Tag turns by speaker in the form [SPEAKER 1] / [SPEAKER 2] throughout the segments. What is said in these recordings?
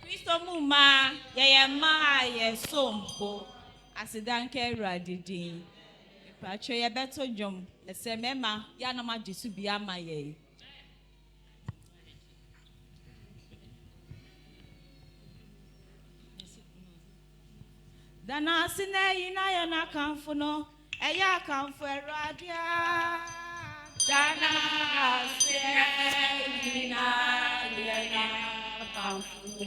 [SPEAKER 1] Christo Muma, Yayama, Yesompo, Asidanke Radidin. Pacho ya beto jom, Semema, Yanama Jisubiama ye. Dana sine yina yana kamfuno, eya kamfu eradia. Dana sine yina yana kamfuno.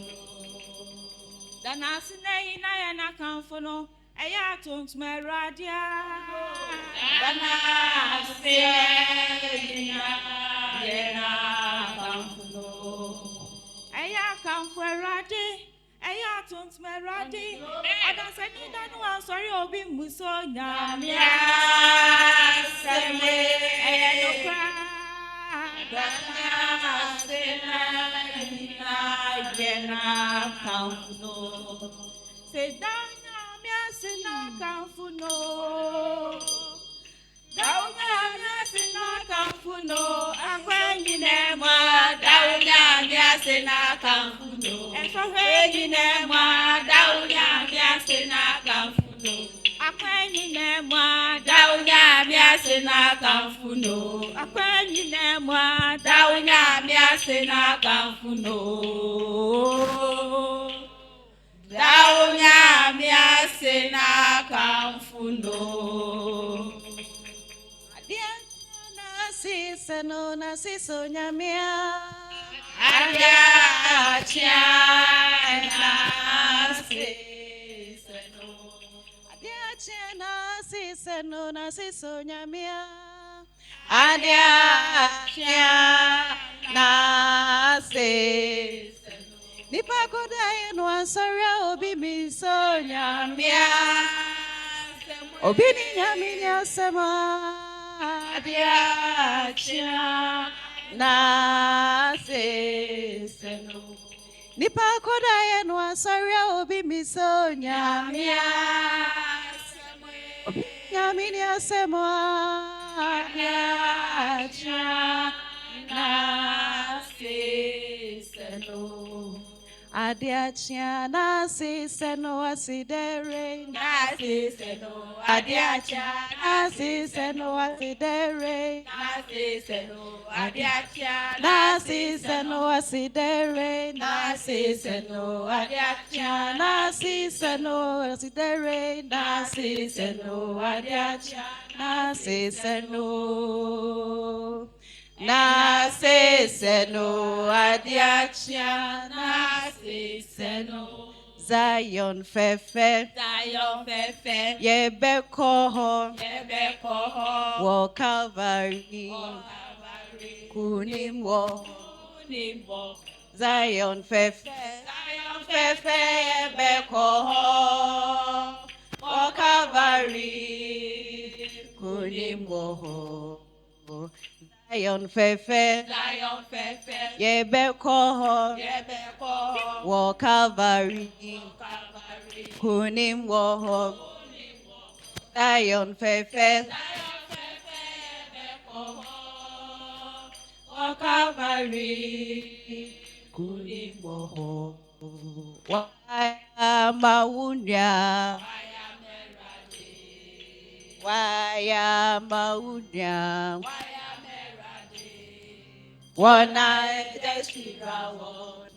[SPEAKER 1] Dana sine yina yana kamfuno, eya tuntum eradia. Dana sine yina yana kamfuno. Eya kamfu eradia. Eya tuntum eradia. Adasani danu ansori obi muso nyamia seme enokra dana sena ina gena kamfuno se dana mia sena kamfuno dauna mia sena kamfuno akwenyi nema dauna mia sena kamfuno ensohwenyi nema dauna mia sena kamfuno akwenyi nema dauna mia sena kamfuno akwenyi nema dauna mia sena kamfuno dauna mia sena kamfuno
[SPEAKER 2] na siso nyamia
[SPEAKER 1] adia chana siseno
[SPEAKER 2] adia chana siseno na siso nyamia
[SPEAKER 1] adia chana siseno
[SPEAKER 2] nipa kodaye no ansaria obi miso nyamia obi ni nyamia sema
[SPEAKER 1] adia chana siseno
[SPEAKER 2] nipa kodaye no ansaria obi miso nyamia obi nyamia sema
[SPEAKER 1] adia chana siseno
[SPEAKER 2] Adiachia nasi seno asidere
[SPEAKER 1] nasi seno adiachia
[SPEAKER 2] nasi seno asidere
[SPEAKER 1] nasi seno adiachia
[SPEAKER 2] nasi seno asidere
[SPEAKER 1] nasi seno adiachia
[SPEAKER 2] nasi seno asidere
[SPEAKER 1] nasi seno adiachia
[SPEAKER 2] nasi seno
[SPEAKER 1] nasi seno adiachia nasi seno
[SPEAKER 2] Zion fefe yebe koho wo Calvary kunim wo Zion fefe
[SPEAKER 1] yebe koho wo Calvary
[SPEAKER 2] kunim wo Zion fefe yebe koho wo Calvary kunim wo Zion fefe
[SPEAKER 1] wo Calvary kunim wo
[SPEAKER 2] waya maunya
[SPEAKER 1] Wana deshira won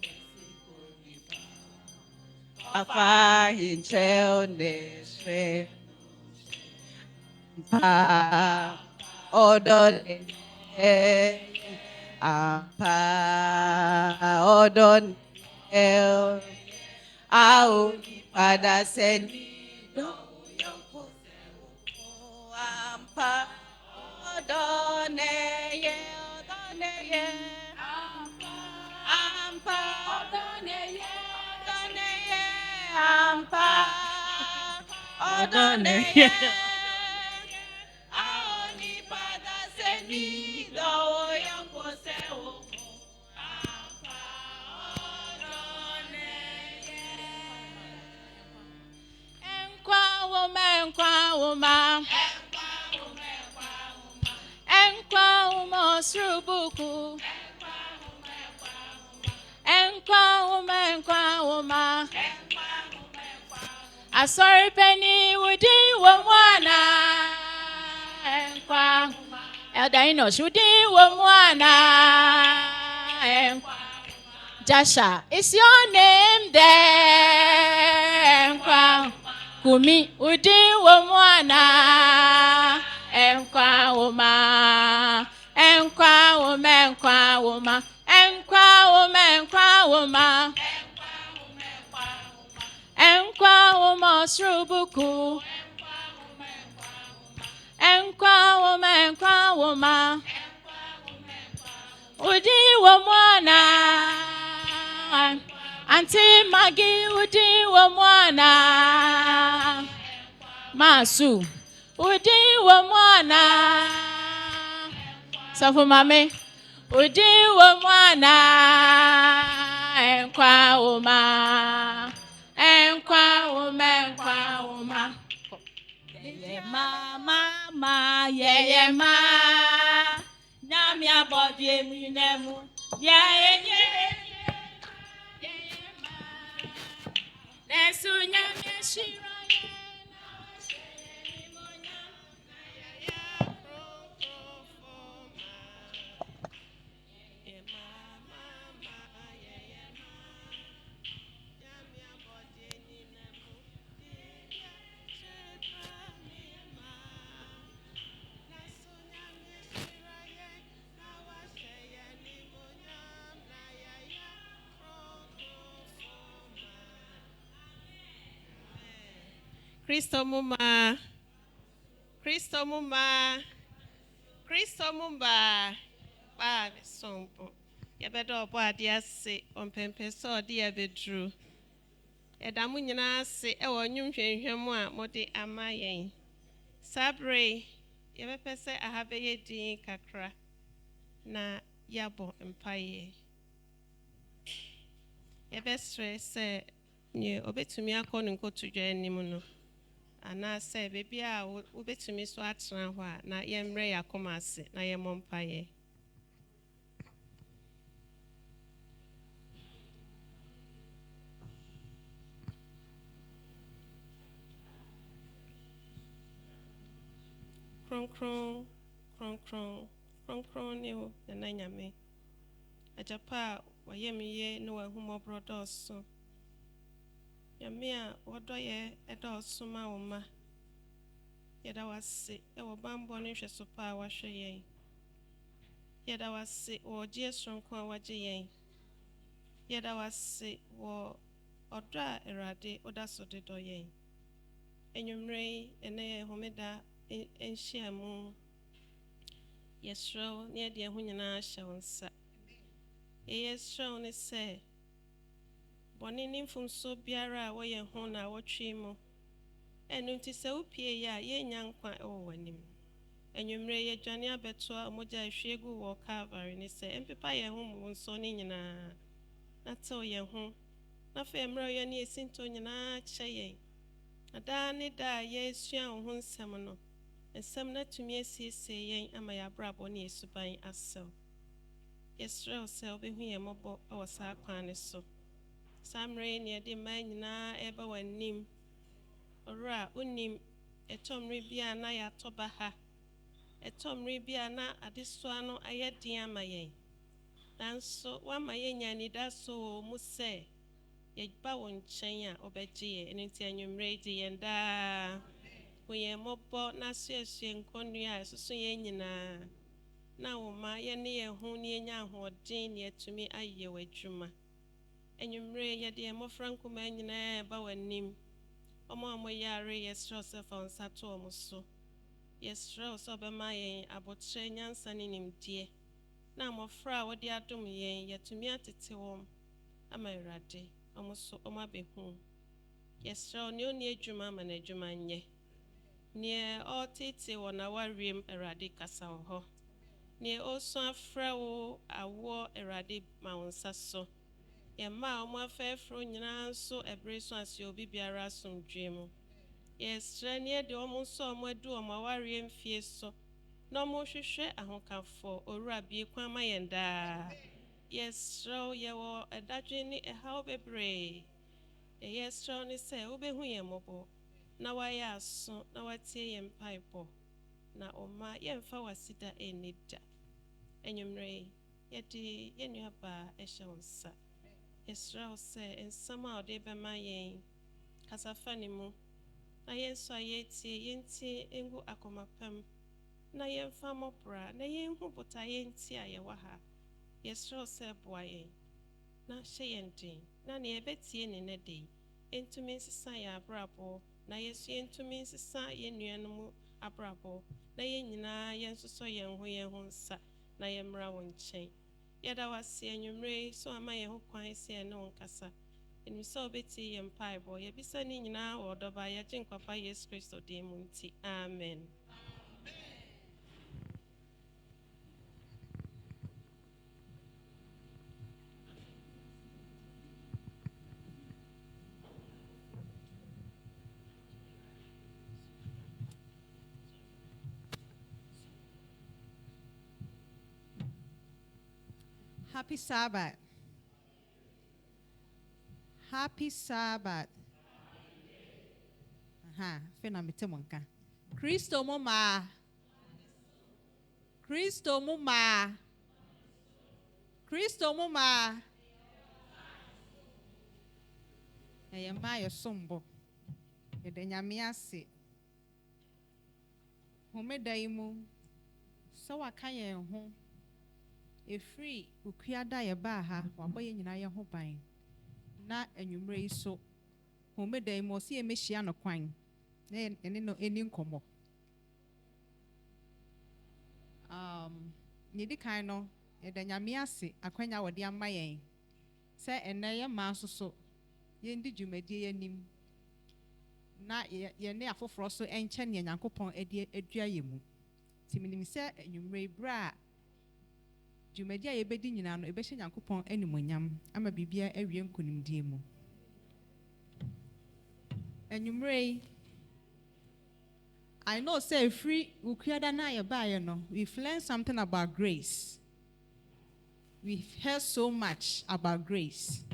[SPEAKER 2] afa hintel nesre pa odon apa odon au pada seni do yoko ampa odon ampa odoneye aoni pada seni do yoko sewo ampa odoneye
[SPEAKER 1] enkwa woma srubuku Enkwahoma. Asori penny wudi womwana. Enkwahoma. Eldaino shudi womwana. Jasha, is your name there? Enkwahoma. Kumi wudi womwana. Enkwahoma. Enkwahoma. Enkwahoma. Enkwahoma. Enkwahoma. Enkwahoma srubuku. Enkwahoma. Enkwahoma. Udi womwana. Auntie Maggie udi womwana. Masu udi womwana. Safu mame udi womwana. Enkwahoma. Enkwahoma. Enkwahoma. Yeye mama yeye ma. Nyamia body eminemu. Yeye ma. Nesu nyamia shiraye.
[SPEAKER 3] Kristo mumba. Ba sompo. Ya bedo obo ade ase ompempe so ode ya bedru. Edamu nyina ase e wo nwunhwenhwem a mode ama yen. Sabre ye bepese ahabe ye din kakra na yabo empaye. Ye bestre se nye obetumi akọ nkotudwa anim no. Ana say baby a ubetumi so atena ho a na yemre yakoma ase na yemompaye. Kron ne ho na nyame. Ajapa wayemiye no wahumo brothers so. Nyame a wodoye edoso ma wo ma. Yeda wase e wo bambo ne hweso pa wa hwe yen. Yeda wase wo je sonko a waje yen. Yeda wase wo odo a erade odaso de do yen. Enwumre ene homeda enhyiamu. Yesro ne de ho nyina hye wonsa. Yesro ne se boni ni mfumso biara wo ye ho na wotwe mu. Enu nti se upie ya ye nyankwa e wo wanim. Enwumre ye dwane abeto a moja ehwiegu wo Calvary ne se empepa ye ho mu nso ni nyina. Na te ye ho. Na fa emre ye ne esinto nyina kye yen. Ada ne da ye esua ho nsem no. Ensem na tumi esiesie yen ama ya brabo ne esuban asew. Yesrel se obehu ye mobo e wo sa kwan ne so. Samre ne de man nyina eba wanim. Ora unim etomre bia na ya toba ha. Etomre bia na adesoa no ayedin ama yen. Nanso wa ma yenya ni da so mu se ye ba won chen a obeje ye enti anwumre di yenda. Wo ye mobo na suesue nkonnua esusu ye nyina. Na wo ma ye ne ye hu ne nya hodin ne atumi aye wadwuma. Enwumre ye de mofra nkoma nyina ba wanim. Omo yare yesro se fa onsato omuso. Yesro so be ma yen abotre nyansa ne nimdie. Na mofra wo de adom yen yatumi atete wom ama irade omuso omabehu. Yesro ne oni adwuma ma na adwuma nye. Ne otete wona wariem irade kasa ho. Ne oso afra wo awo irade ma wonsaso. Yema omo afefro nyina nso ebreso ase obi biara somdwemu. Yesre ne de omo so omo adu omo aware mfie so. No mo hwehwe ahokafo owura bie kwan ma yenda. yes, show your a dajini a how bebre. Yes, strong is say, Ube Huyemobo. Now I ask, now I say, and pipe. Na oma yemfa wasida enida enyumre yedi yenu aba ehyeonsa yesra ose ensama ode be mayen kasafani mu na yenso ayeti yenti engu akomapam na yemfa mopra na yenhu bota yenti ayewa ha yesra ose boayen na hyeyendin na ne ebetie ne nede entumi nsisa ya abrabo na yesu entumi nsisa yenuanumu abrabo na yenyina yensoso yenho yenho nsa na yemra wonchen yeda wase enwumre so ama yeho kwan se ne wonkasa enso obeti yempaibo yebisa ni nyina wodoba yeje nkwapa Yesu Kristo demunti amen.
[SPEAKER 2] Happy Sabbath. Happy Sabbath. Fena mitemonka. Kristo muma. Kristo muma. Kristo muma. Eyema yosombo. Yedanyame ase. Homedaimu. Sawa kaye ho. Efree ukuada ye ba ha waboye nyina ye ho ban na enwumre iso homedai mo se emehia no kwan na ene no eni nkomo nyedi kan no ye da nyame ase akwanya wode amayen se ene ye ma soso ye ndi dwumadie yanim na ye ne afoforo so enche ne Nyankopon adua yemu timinim se enwumre bra Jumedia yebedi nyina no ebehye Nyankopon animonyam ama bibia awie nkonimdie mu. Enwumrei I know say free ukuada na ye bae no we've learned something about grace. We've heard so much about grace.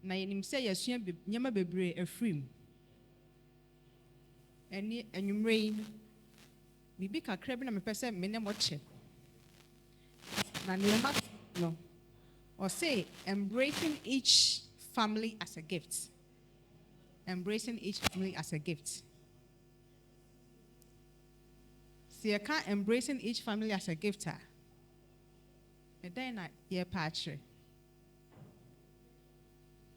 [SPEAKER 2] Na yenim say yesua nyama bebre afrim. Eni enwumrei bibi kakra bi na mepese mene moche. No. Or say, embracing each family as a gift. Embracing each family as a gift. See, you can't embracing each family as a gift. And then I hear patch.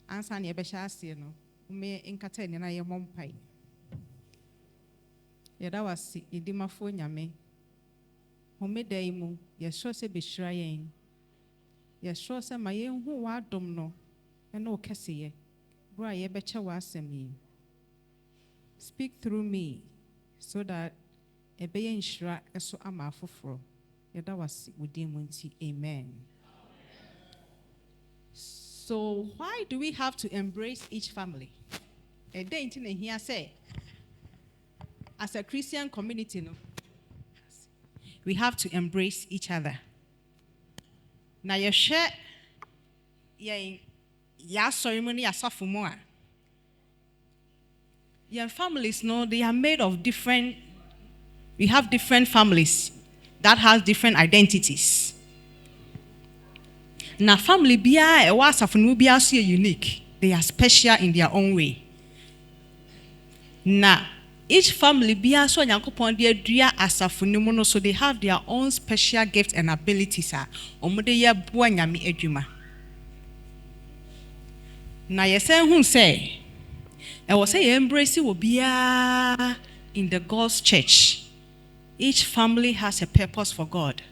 [SPEAKER 2] Answer your best, you know. Me in Catania, I am one pie. Yeah, that was Idima phone, me. Homedaimu, yes, sure say be shrine. Yes, sure say my young who are domino, and no cassie. Bra ye betcha was me. Speak through me, so that a bayan shra so am a fufro. Yeah, that was within Munti. Amen. So, why do we have to embrace each family? A day in here say, as a Christian community, no. We have to embrace each other. Now you share your ceremony as of more. Your families know they are made of different. We have different families that has different identities. Now family bia e was of bia so unique. They are special in their own way. Now each family bia so Nyankopon de adua asafunu no so they have their own special gifts and abilities omode ye boa nyame adwuma na yesen hu say e was say embrace wo bia in the God's church. Each family has a purpose for God.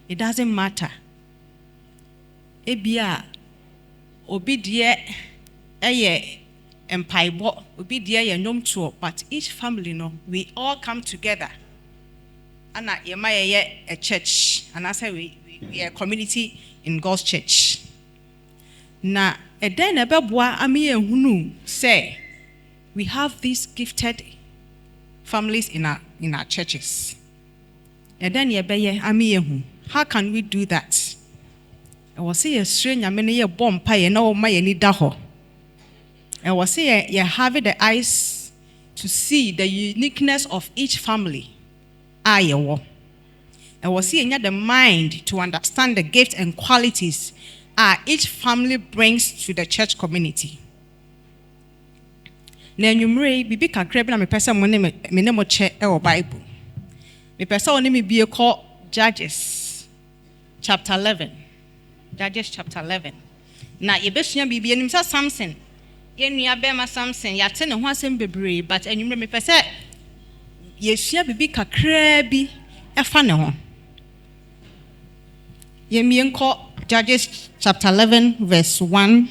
[SPEAKER 2] It doesn't matter ebia obi de eye empaibo obi dia ye nyom tuo, but each family no we all come together and a church and I say we are a community in God's church. Na eden ebeboa ami ehunu say we have these gifted families in our churches. Eden yebeye ami ehu. How can we do that? ɛwɔ sɛ yɛsrɛ nyame no yɛbɔ mpaeɛ na wɔma yɛni da hɔ. Ɛwɔ sɛ yɛ have the eyes to see the uniqueness of each family a yɛwɔ. Ɛwɔ sɛ yɛnya the mind to understand the gifts and qualities each family brings to the church community. Na enyumre bibi kakra bi na mepɛ sɛ mo ne mo kyɛ ɛwɔ Bible. Mepɛ sɛ wɔne me bie kɔ Judges chapter 11. Judges chapter 11. Na yɛbɛsua biribi anim sɛ Samson. Yɛnua bɛma Samson yɛate ne ho asɛm bebree, but enyumre mepɛ sɛ yɛsua bibi kakra bi ɛfa ne ho. Yɛmie nkɔ Judges chapter 11 verse 1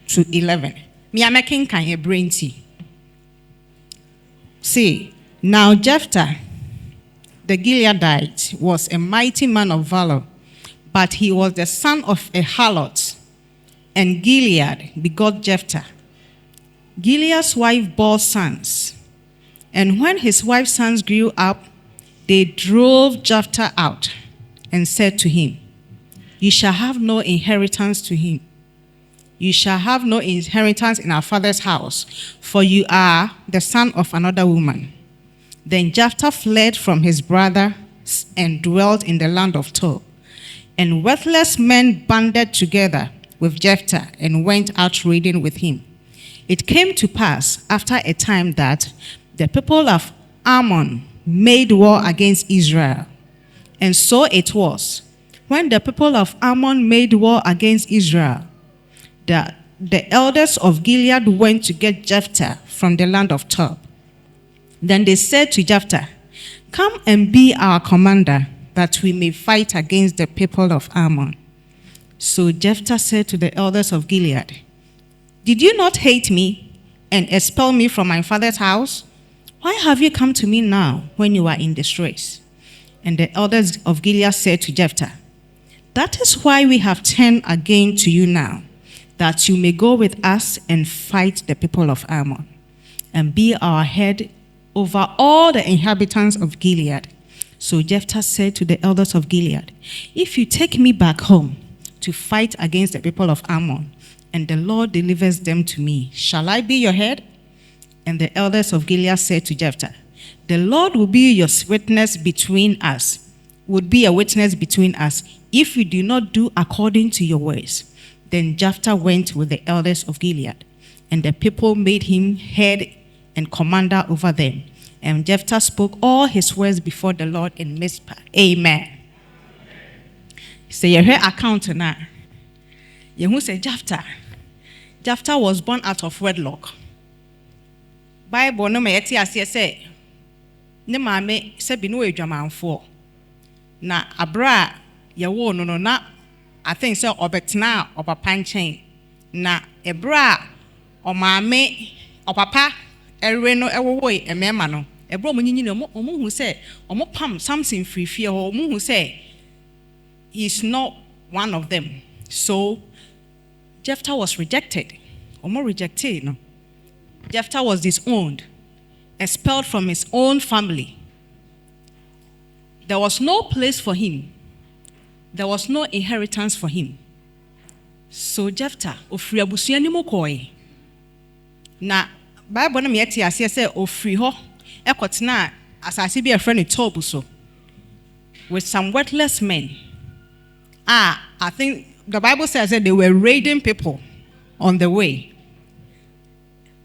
[SPEAKER 2] to 11. Me amaking kan ye brain tea. See, now Jephthah the Gileadite was a mighty man of valor, but he was the son of a harlot, and Gilead begot Jephthah. Gilead's wife bore sons, and when his wife's sons grew up, they drove Jephthah out and said to him, "You shall have no inheritance to him. You shall have no inheritance in our father's house, for you are the son of another woman." Then Jephthah fled from his brothers and dwelt in the land of Tob. And worthless men banded together with Jephthah and went out raiding with him. It came to pass after a time that the people of Ammon made war against Israel. And so it was, when the people of Ammon made war against Israel, that the elders of Gilead went to get Jephthah from the land of Tob. Then they said to Jephthah, "Come and be our commander, that we may fight against the people of Ammon." So Jephthah said to the elders of Gilead, "Did you not hate me and expel me from my father's house? Why have you come to me now when you are in distress?" And the elders of Gilead said to Jephthah, "That is why we have turned again to you now, that you may go with us and fight the people of Ammon, and be our head over all the inhabitants of Gilead." So Jephthah said to the elders of Gilead, "If you take me back home to fight against the people of Ammon, and the Lord delivers them to me, shall I be your head?" And the elders of Gilead said to Jephthah, "The Lord will be your witness between us, would be a witness between us, if we do not do according to your words." Then Jephthah went with the elders of Gilead, and the people made him head and commander over them. And Jephthah spoke all his words before the Lord in Mizpah. Amen. Say your account now. You say Jephthah was born out of wedlock. Bible no me yeti ase say ne maame se bi no adwamanfo. Na abra ye wo no na I think say obetena opapa nchen. Na ebra o maame opapa erwe no ewowo emema no. Ebra omunyinyi no omuhu say omo pam something free fear ho omuhu say he's not one of them. So Jephthah was rejected. Omo rejected no. Jephthah was disowned, expelled from his own family. There was no place for him. There was no inheritance for him. So Jephthah ofri abusua ni mu koi. Na Bible na me yeti ase say ofri ho ekotena asase bi a friend Tob so with some worthless men. I think the Bible says that they were raiding people on the way.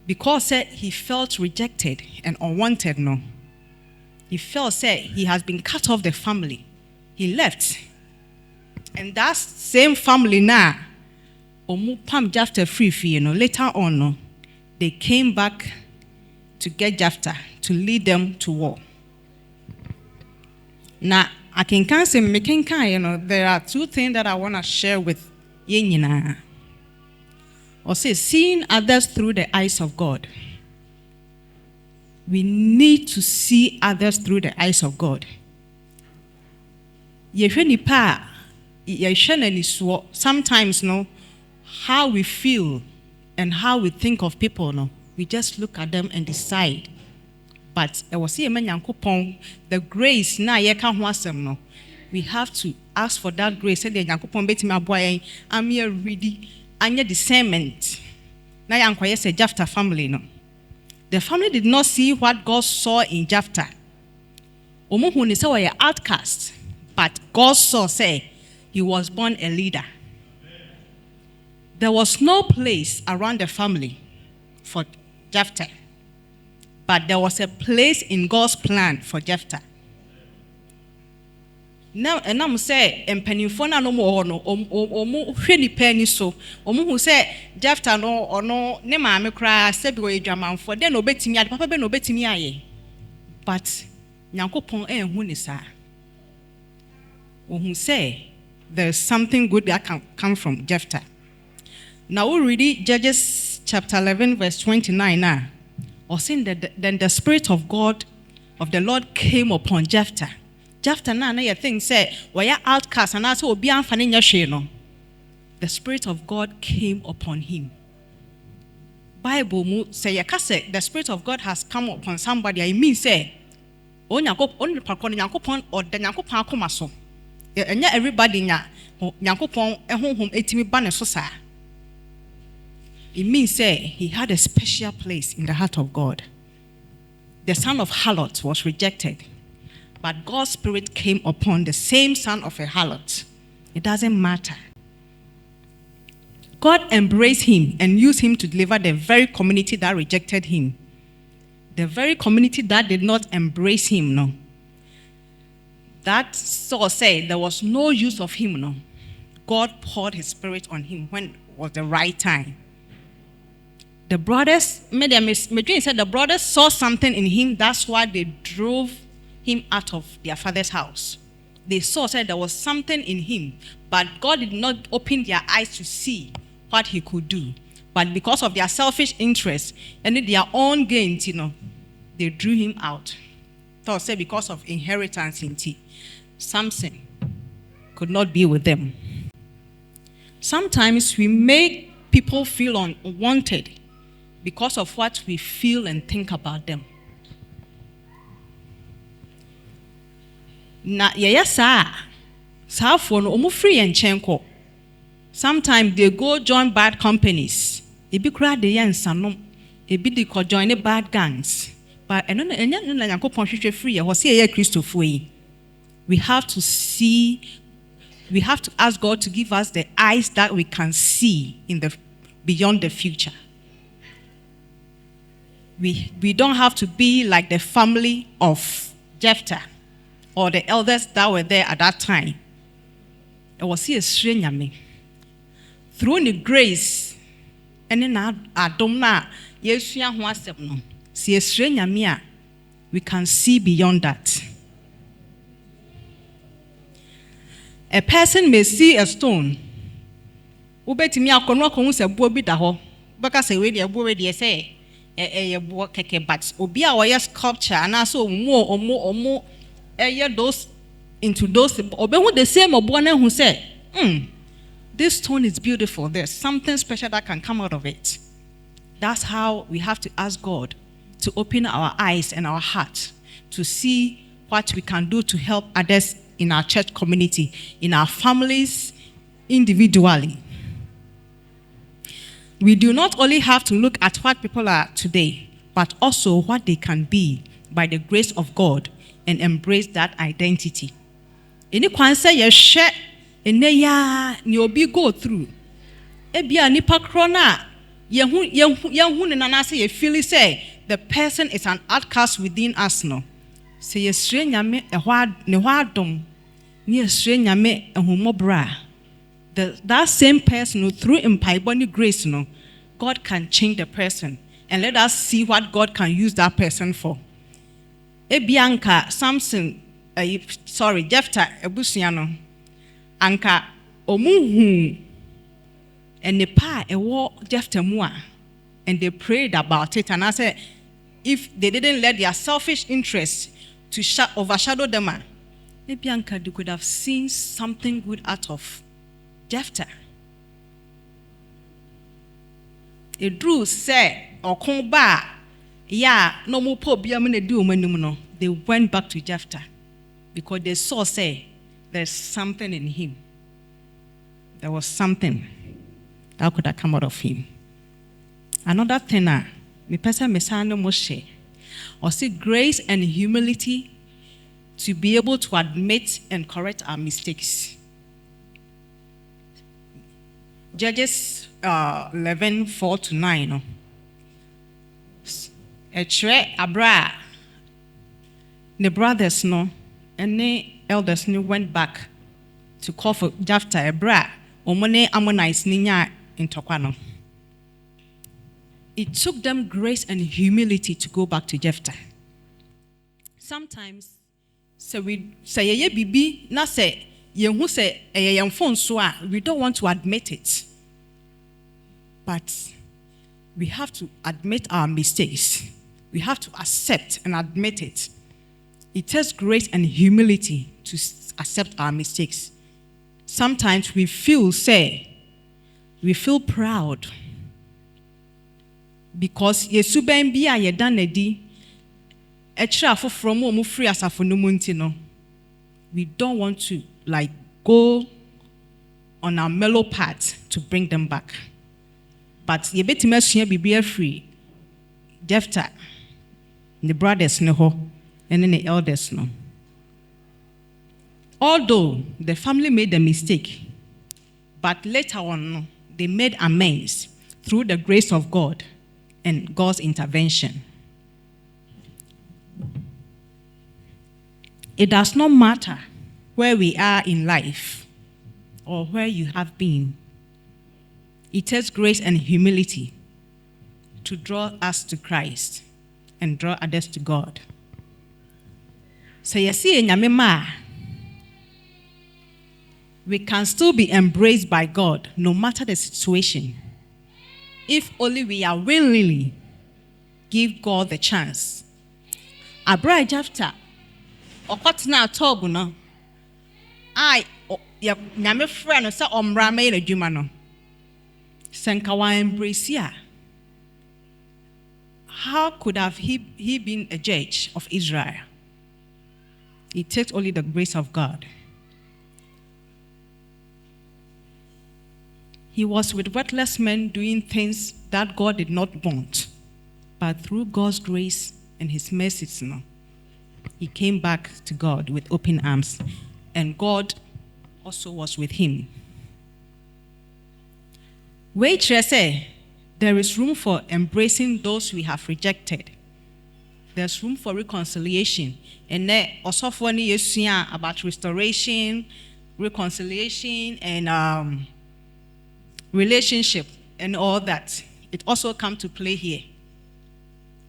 [SPEAKER 2] Because he felt rejected and unwanted, no. He felt he has been cut off the family. He left. And that same family now, Pam Jephthah free, later on, no, they came back to get Jephthah to lead them to war. Now, I can say, there are two things that I want to share with you. Or say, seeing others through the eyes of God. We need to see others through the eyes of God. Sometimes, no, how we feel and how we think of people, no, we just look at them and decide. But the grace na no, we have to ask for that grace. Said the Yankopon betimi aboa I'm here ready. Anya discernment. Na yankoye say Jephthah family no. The family did not see what God saw in Jephthah. Omo hu ni say we outcast, but God saw say he was born a leader. There was no place around the family for Jephthah, but there was a place in God's plan for Jephthah. Now, and I'm say, and penifona no more no, really penny so, who say Jephthah no or no, nema me cry, said we German for then obey me, papa ben obey me aye. But Yankopon who is who say there's something good that can come from Jephthah. Now we read it, Judges chapter 11, verse 29 now. Or saying that then the Spirit of God, of the Lord came upon Jephthah. Jephthah na you think say, we are outcast and also be unfanning your no. The Spirit of God came upon him. Bible say the Spirit of God has come upon somebody. I mean say, only Yankopon or the Yankopon komaso. And yet everybody Yankopon home etimi bane so sa. It means say he had a special place in the heart of God. The son of harlot was rejected, but God's Spirit came upon the same son of a harlot. It doesn't matter. God embraced him and used him to deliver the very community that rejected him. The very community that did not embrace him, no. That Saul said there was no use of him, no. God poured his Spirit on him when it was the right time. The brothers, Medjane said the brothers saw something in him, that's why they drove him out of their father's house. They said there was something in him, but God did not open their eyes to see what he could do. But because of their selfish interest and their own gains, they drew him out. So say because of inheritance in tea, Samson could not be with them. Sometimes we make people feel unwanted because of what we feel and think about them. Na yesa sa for no omo free and chenko. Sometimes they go join bad companies. Ebi kura de yansanom. Ebi de ko join bad gangs. But eno na Yankopon hwehwe free e ho se ye Christofo yi. We have to see, we have to ask God to give us the eyes that we can see in the beyond the future. We don't have to be like the family of Jephthah or the elders that were there at that time. It was a strange. Through the grace, and then Adomna, Yeshua who was no. See a strange, we can see beyond that. A person may see a stone. Ubetimi akonwa ko hu se buo bi da ho. Baka se we de buo we de say buo keke, but obi a wo sculpture and so omo those into those obe hu the same obo na hu say this stone is beautiful. There's something special that can come out of it. That's how we have to ask God to open our eyes and our heart to see what we can do to help others in our church community, in our families, individually. We do not only have to look at what people are today, but also what they can be by the grace of God and embrace that identity. Any kwan say ye share ene ya ni obi go through. Ebia nipa krona ye hu ne nana say ye feel say the person is an outcast within us no. Say ye sre nyame ne ho adom ni sre nyame ehumobra. That same person through impaiboni grace no, God can change the person and let us see what God can use that person for. Ebianka Samson Jephthah ebusuano anka omuhu and the pa ewo Jephthah mua, and they prayed about it, and I said if they didn't let their selfish interests to overshadow them, Ebianka they could have seen something good out of Jephthah. A Drew said, or Komba, no more poor be a minute do no. They went back to Jephthah because they saw, say, there's something in him. There was something that could have come out of him. Another thing, me person mesano moshe, or see grace and humility to be able to admit and correct our mistakes. Judges 11:4-9. No. Echre abra. The brothers no, and the elders no went back to call for Jephthah abra. Omone Ammonites ninya in Tokwano. It took them grace and humility to go back to Jephthah. Sometimes, so we say ye bibi na say ye who say ye phone so we don't want to admit it. But we have to admit our mistakes. We have to accept and admit it. It takes grace and humility to accept our mistakes. Sometimes we feel proud because yesu ben bia ye danedi etira foforo mo free asafo no munti no. We don't want to go on our mellow path to bring them back. But ye betima sua bibia free Jephthah, the brothers no ho, and then the elders no. Although the family made a mistake, but later on they made amends through the grace of God and God's intervention. It does not matter where we are in life or where you have been. It takes grace and humility to draw us to Christ and draw others to God. So you see, we can still be embraced by God no matter the situation, if only we are willingly give God the chance. Abra Jephthah okotna atogu no ai nyame frɛ no sɛ ɔmmra ma yɛ adwuma no senka wa embrace ya. How could have he been a judge of Israel? It takes only the grace of God. He was with worthless men doing things that God did not want. But through God's grace and his mercies, he came back to God with open arms. And God also was with him. There is room for embracing those we have rejected. There's room for reconciliation. And there also for about restoration, reconciliation, and relationship and all that. It also comes to play here.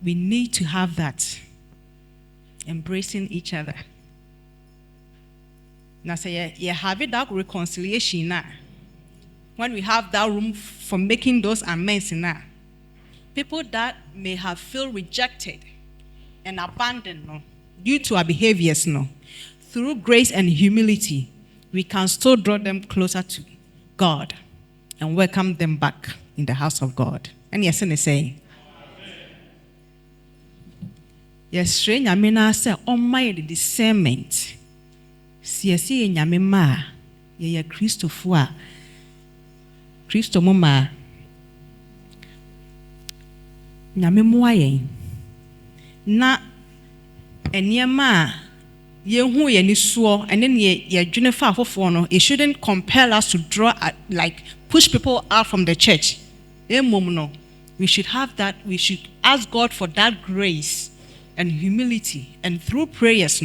[SPEAKER 2] We need to have that. Embracing each other. Now say you have that reconciliation now. When we have that room for making those amends now, people that may have felt rejected and abandoned due to our behaviors through grace and humility, we can still draw them closer to God and welcome them back in the house of God. And yes, and say, yes, strange. I mean, I say, on my discernment. See, nyamema, ye Christopher, Christo mama, nyamemwaye, na enyema, ye who ye ni suo, and then ye junifer for no. It shouldn't compel us to draw push people out from the church. We should have that. We should ask God for that grace and humility, and through prayers,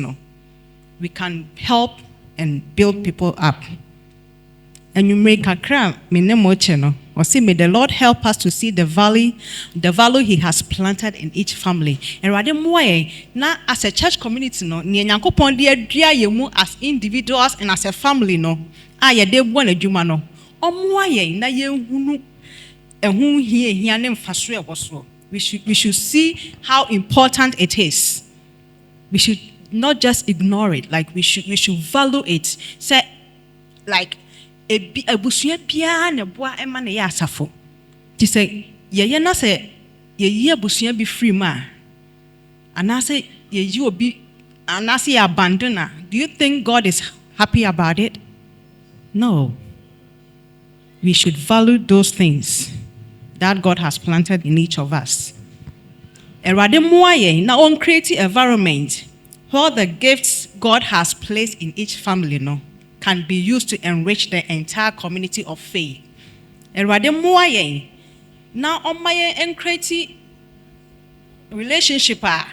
[SPEAKER 2] we can help and build people up. And you make a cram, or see, may the Lord help us to see the value He has planted in each family. And rather more, now as a church community, as individuals and as a family, de one a we should see how important it is. We should not just ignore it. We should value it. Say a busua pia na boa ema na ya asafo. Ti say ye na say ye busua bi free ma. Ana say ye obi ana say abandona. Do you think God is happy about it? No. We should value those things that God has planted in each of us. Erade mmoa yɛn na create environment where the gifts God has placed in each family can be used to enrich the entire community of faith. Erade mmoa yɛn na ɔmma yɛn create relationship a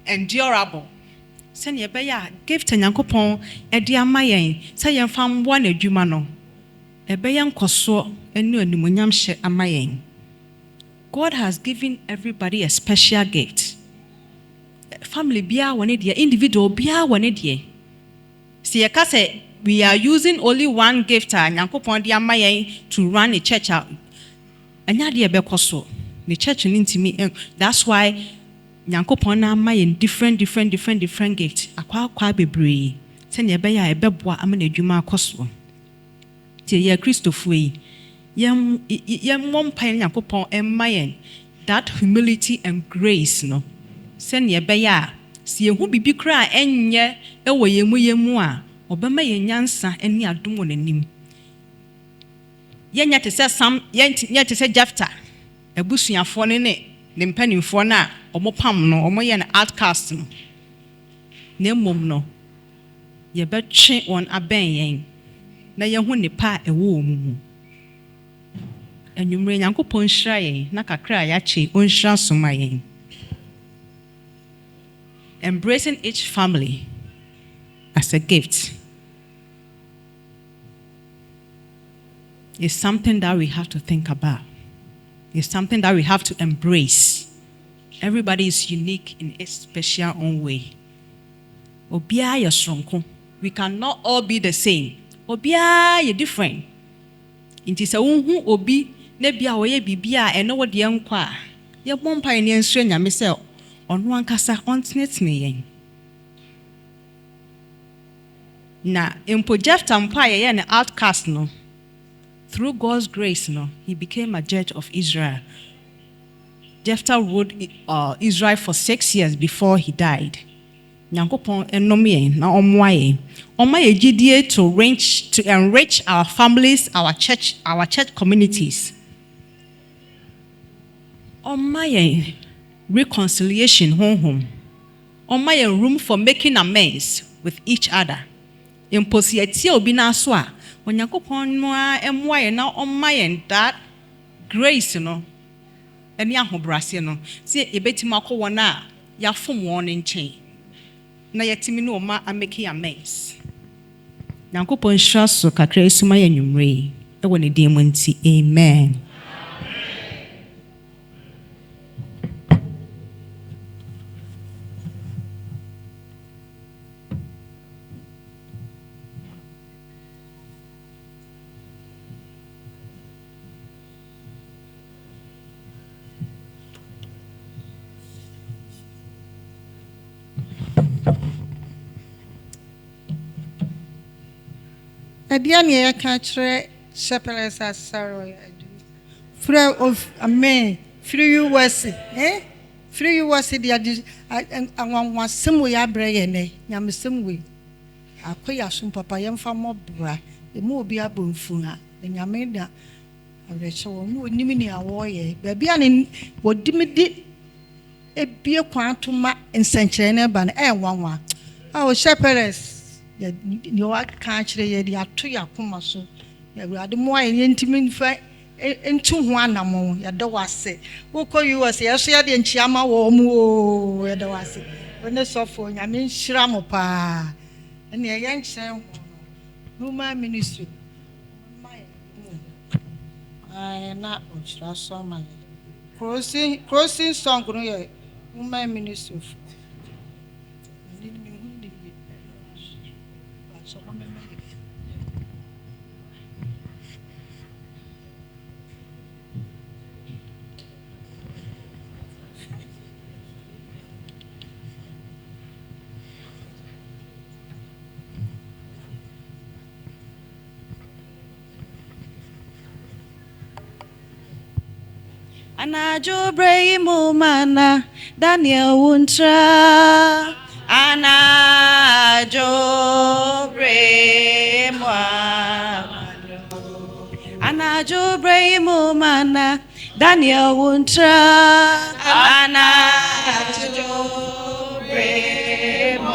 [SPEAKER 2] endurable. Sɛnea ɛbɛyɛ a gift a Nyankopɔn ɛde ama yɛn sɛ yɛmfa mmoa n'adwuma no ɛbɛyɛ nkɔsoɔ ne animuonyam hyɛ ama yɛn. God has given everybody a special gift. Family biara wɔ ne deɛ, individual biara wɔ ne deɛ. Sɛ yɛka sɛ we are using only one gift a Nyankopɔn de ama yɛn to run a church a ɛnyɛ adeɛ ɛbɛkɔ so. The church no ntimi. That's why Nyankopɔn na ama yɛn different gifts. Akwa bebree. Sɛnea ɛbɛyɛ a ɛbɛboa ama n'adwuma akɔ so. Tie yɛ Kristofo yi. Yɛn mpae Nyankopɔn ɛmma yɛn that humility and grace no. Sɛnea ɛbɛyɛ a sɛ yɛhu bibi kora a ɛnyɛ ɛwɔ yɛn mu a ɔbɛma yɛn nyansa ne adom wɔ n'anim. Yɛnyɛ te sɛ Jephthah. Ebusuafoɔ ne mpanimfoɔ no a ɔmo pam no ɔmo yɛ no outcast no na mmom no yɛbɛtwe wɔn abɛn yɛn na yɛho nipa a ɛwɔ wɔn mu. Anwummere Nyankopɔn nhyira yɛn na kakra a yɛakye ɔnhyira soma yɛn. Embracing each family as a gift is something that we have to think about. It's something that we have to embrace. Everybody is unique in its special own way. Obia yɛ soronko. We cannot all be the same. Obia yɛ different. Inti sɛ wohu obi na bia wɔyɛ bibia a ɛno wɔ deɛ nkɔ a yɛbɔ mpae ne nsuro Nyame sɛ ɔno ankasa ɔntenetene yɛn. Na mpo Jephthah mpo a yɛyɛ ne outcast no, through God's grace, he became a judge of Israel. Jephthah ruled Israel for 6 years before he died. Nyankopɔn ɛnom yɛn na ɔmmoa yɛn. Ɔmma yɛ gyidie to enrich our families, our church communities. Ɔmma yɛn reconciliation honhom. Ɔmma yɛn room for making amends with each other. Mposi etie obi na so a Onyankopɔn no a ɛmmoa yɛn na ɔmma yɛn that grace ɛne ahobrɛase no sɛ yɛbɛtumi akɔ wɔn a yɛafom wɔn nkyɛn na yɛtumi ne ɔma ameki amends. Nyankopɔn nhyira so kakra esuma yɛn nwumre ɛwɔ ne din mu nti amen.
[SPEAKER 4] Adiane yɛka Shepherdess Asaro free of amen free you was free you was the anwansem we abrɛ yɛ ne nyamesem we akoya sum papa yɛmfa mɔbra emu obi abonfu ha nyame da awreche wo mu onim ni awoyɛ baabi ane wodimidi ebie kwantoma nsenkyerɛ ne ba ne ɛnwanwa Shepherdess you are catching the ato yakuma so. You are the more intimate into one among your dawase. Who call you as a shared in Chiama or moo, your dawase. When they saw for I mean Shramopa and your young sham, who my ministry. I am not so my crossing song, who my ministry.
[SPEAKER 5] Anajo brei mo mana Daniel wuntra
[SPEAKER 2] Anajo Bremo Anajo Bremo Mana Daniel Wuntra Anajo Bremo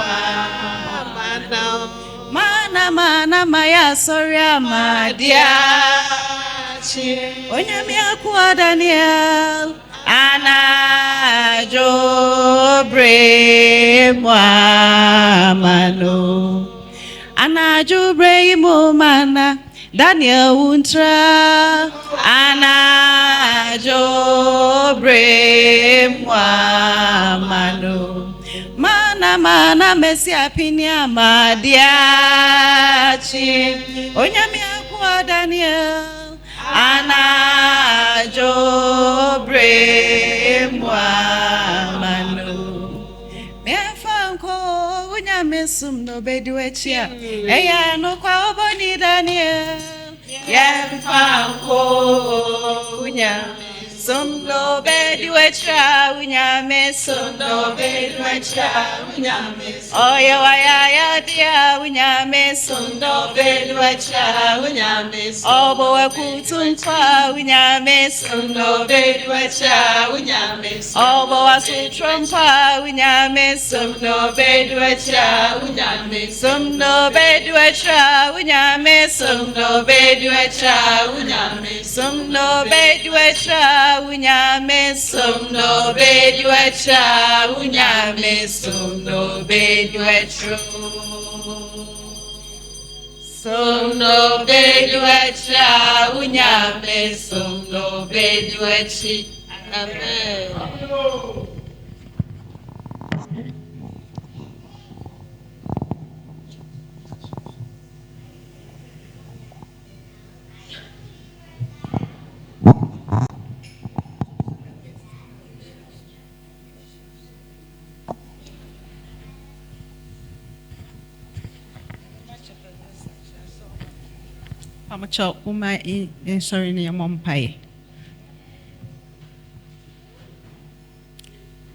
[SPEAKER 2] Mana Maya sorry Amadia Onyamia kwa Daniel Anajo Bremo Mano Anajo Bremo Mana Daniel Wuntra Anajo Bremo Mano Mana Mesia Pinya Madiachi Onyamia kwa Daniel Anajo Bremo Mano Mefanko Unyamesum no Beduetia Eya no kwa Oboni Daniel Yemfanko Unyamesum no Beduetia Unyamesum no Beduetia Unyamesum Oya waya dia Unyamesum no Beduetia Unyamesum Obo Wakutunfa Unyamesum no Beduetia Unyamesum Obo Wasutrumfa Unyamesum no Beduetia Unyamesum no Beduetia Unyamesum no Beduetia Unyamesum no Beduetia Unyamesum no Beduetia Unyamesum no Beduetia Sumno Beduetia Unyamesum no Beduetia Amen. Amacho uma in sorry ne mompai.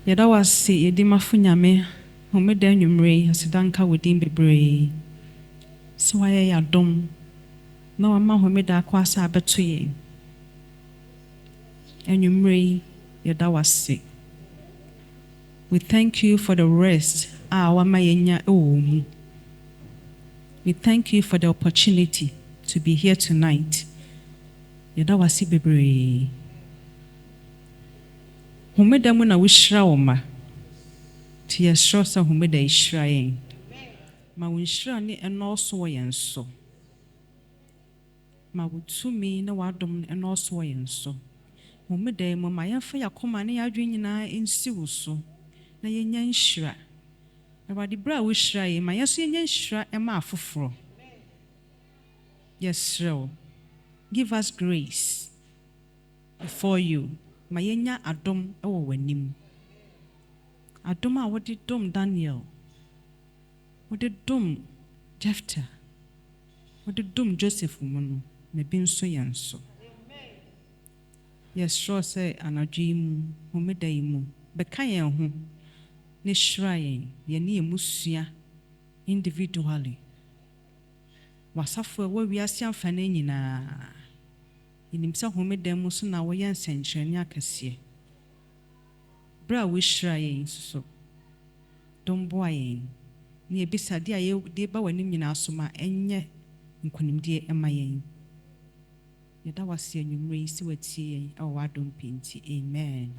[SPEAKER 2] Yeda wasi yedi mafunyame homeda nwumre asidanka wodin bebre. So aye ya dom. Na wama homeda akwasa abetoye. Nwumre yeda wasi. We thank you for the rest wama yenya ewo. We thank you for the opportunity to be here tonight. Yeda wasi bebre. Homeda mu na wishra woma. Ti yesro sa homeda ishra yen. Ma wishra ni enoso wo yenso. Ma wutumi na wadom enoso wo yenso. Homeda mu ma yemfa yakoma ne yadwen nyina ensi wo so. Na yenya nhira. Awade bra wishra yen ma yeso yenya nhira ema afoforo. Yes, Lord. Give us grace before you. Mayenya adom ewo wanim. Adom a wodi dom Daniel. Wodi dom Jephthah. Wodi dom Joseph muno. Me binso yanso. Yes, sure say anadwi mu, homeda yi mu. Beka yen ho. Ne hira yen, ye ne emusua individually. Wasafo we wiase amfane nyina inimsa homeda mu so na wo yen senkyerene akase bra we hira yen so dombo ayen ne ebisade aye de ba wanim nyina so ma enye nkonimde ema yen yeda wase anwumre si watie yen e wo adom pinti amen.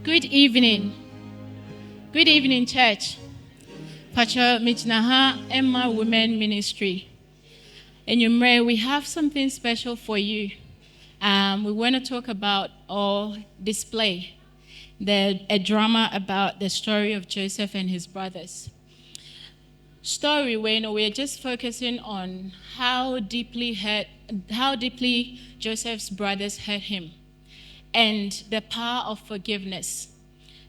[SPEAKER 1] Good evening. Good evening, church. Pacha Mitnaha Emma Women Ministry. And Yumre, we have something special for you. We want to talk about or display a drama about the story of Joseph and his brothers. Story where we're just focusing on how deeply Joseph's brothers hurt him and the power of forgiveness.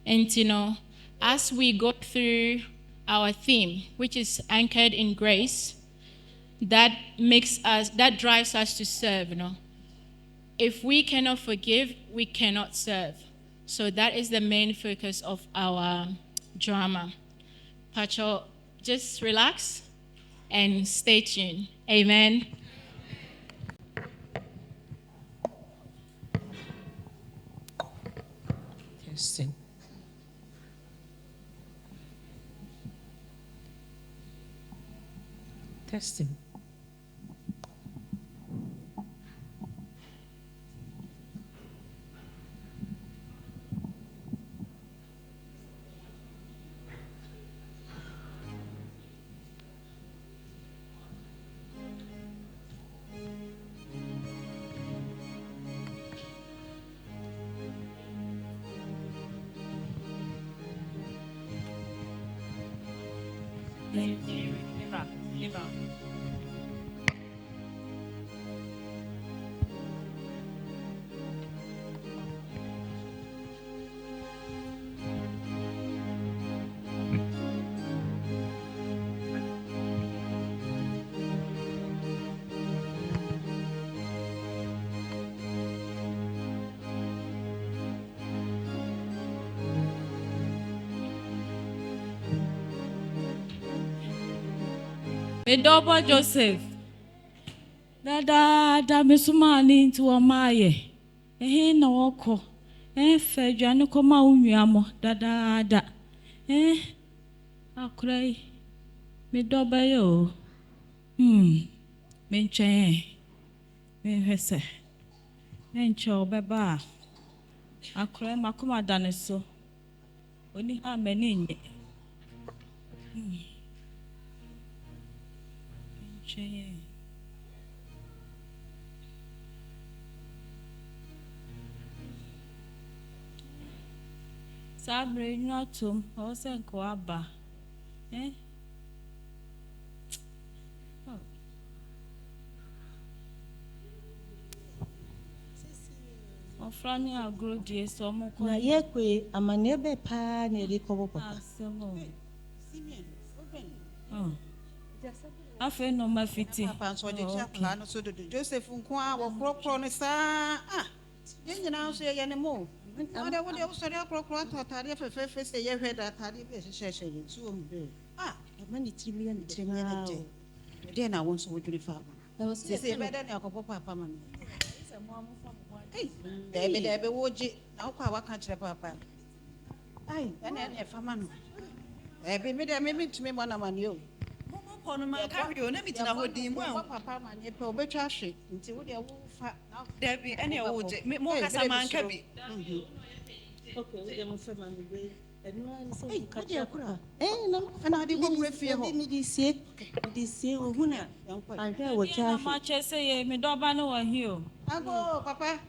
[SPEAKER 1] And as we go through our theme, which is anchored in grace, that drives us to serve. If we cannot forgive, we cannot serve. So that is the main focus of our drama. Pacho, just relax and stay tuned. Amen.
[SPEAKER 5] Testing. Testing.
[SPEAKER 6] Me double Joseph. Da me sumani into a maye. Na woko. Fejanu koma unyamo. Da. Akrai. Me double yo. Me nche. Me hese. Ncho beba. Akrai makuma daneso. Oni ha meninye. Sabre nyatum ose nko aba Ofrani agro die so mo ko
[SPEAKER 7] na yekwe amane be pa na eri ko papa
[SPEAKER 6] afe no mafiti
[SPEAKER 2] Papa so je chapla no so do Joseph nko a wo krokro no sa nyina so ye ne mo ode wo so re krokro atotare fefefe se ye hweda atare be hwehwehwe ye so mu be
[SPEAKER 7] amani tirimi na
[SPEAKER 2] je de na won so wo dwuri fa se be de ne akopo papa ma Debe woji na kwa waka kire papa ene fama no me de me ntumi mo na mane o
[SPEAKER 8] kono man carry o na mitina hodin mu
[SPEAKER 2] papa mane pe obetwa hwe nti wo de wo fa
[SPEAKER 8] Debbie ene wo je mo kasa man ka bi
[SPEAKER 7] okay we dem fa man we enu an so
[SPEAKER 2] ka je kura
[SPEAKER 7] no
[SPEAKER 2] ana de wo fie ho
[SPEAKER 7] mi di sie o huna anhwe wo twa
[SPEAKER 6] ma chese ye me doba no wa hi o
[SPEAKER 2] ago papa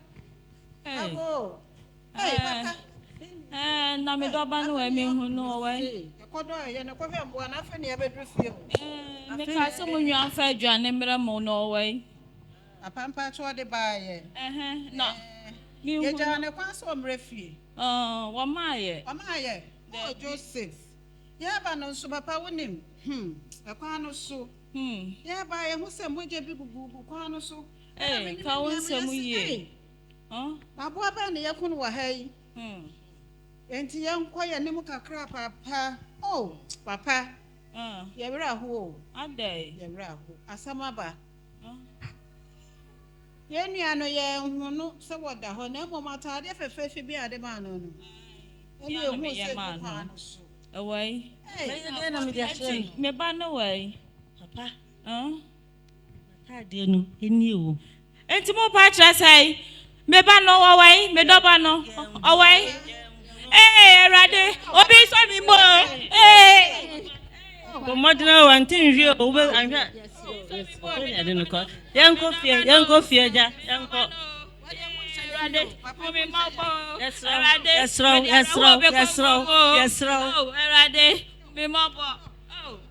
[SPEAKER 2] ago papa
[SPEAKER 6] na me doba no wa mi hu no wa
[SPEAKER 2] kodo ye na ko hwe mbo na afa ne abedru fie
[SPEAKER 6] me ka se mo nwan fa aduane mra mo no wa
[SPEAKER 2] apampa cho de baaye
[SPEAKER 6] na mi hu
[SPEAKER 2] ye ja ne kwa so mra fie
[SPEAKER 6] wa maaye
[SPEAKER 2] oh Joseph ye ba no so papa wonim akwa no so ye ba ye hu se moje bi gugu kwa no so
[SPEAKER 6] ka won se mu ye
[SPEAKER 2] abo ba ne ye kunu wa hai enti ye nkọ ye nim kakra papa papa ye wra ho
[SPEAKER 6] adai
[SPEAKER 2] ye wra ho asama ba ye nua no ye hu no se woda ho na mo matade fefefe bi ade ma no no eni ehu se kwa no so
[SPEAKER 6] awai
[SPEAKER 7] na me dia chere
[SPEAKER 6] me ba no wai
[SPEAKER 7] papa ta de no eni o
[SPEAKER 6] enti mo pa tra sai me ba no wai me do ba no awai Rade, obi so mi mo.
[SPEAKER 7] Ko modina wantin hwe o be anhwa Yanko fear, ja. Yanko. Yes,
[SPEAKER 6] Oh.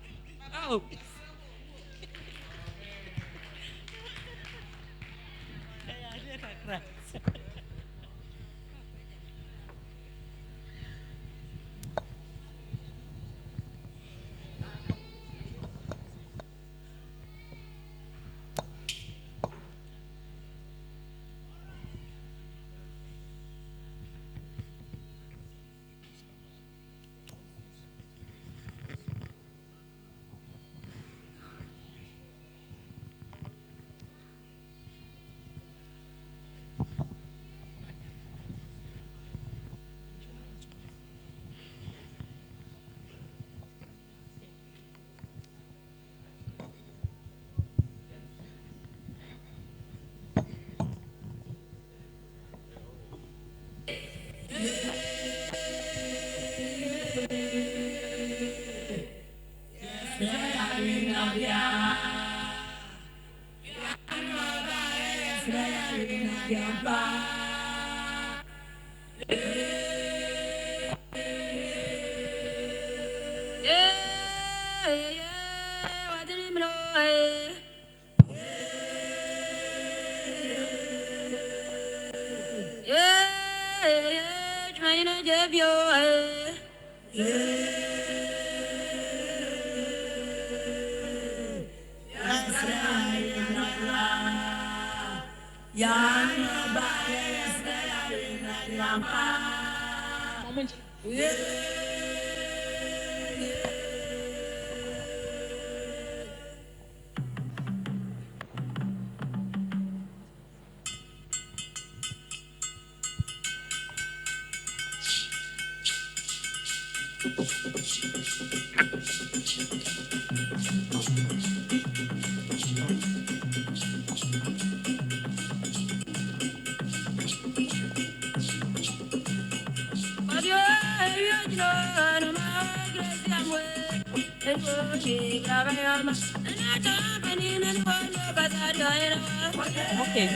[SPEAKER 7] Okay.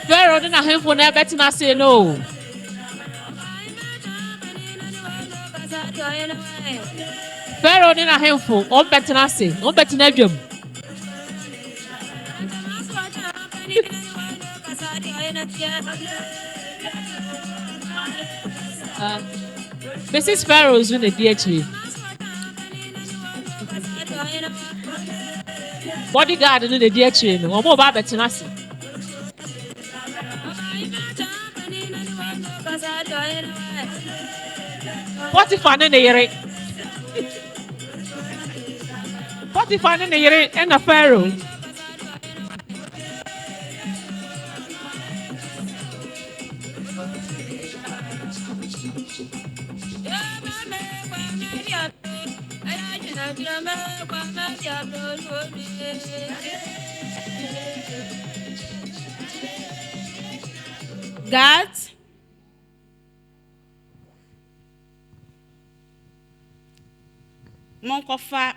[SPEAKER 6] Pharaoh didn't have for never to say no. Pharaoh didn't have for all better not say, all better not jump. Mrs. Pharaoh's in the DHE. Bodyguard in the DHE, no more better not say. What if I didn't hear it? What if I didn't hear it? And a Pharaoh.
[SPEAKER 1] God, Monkofa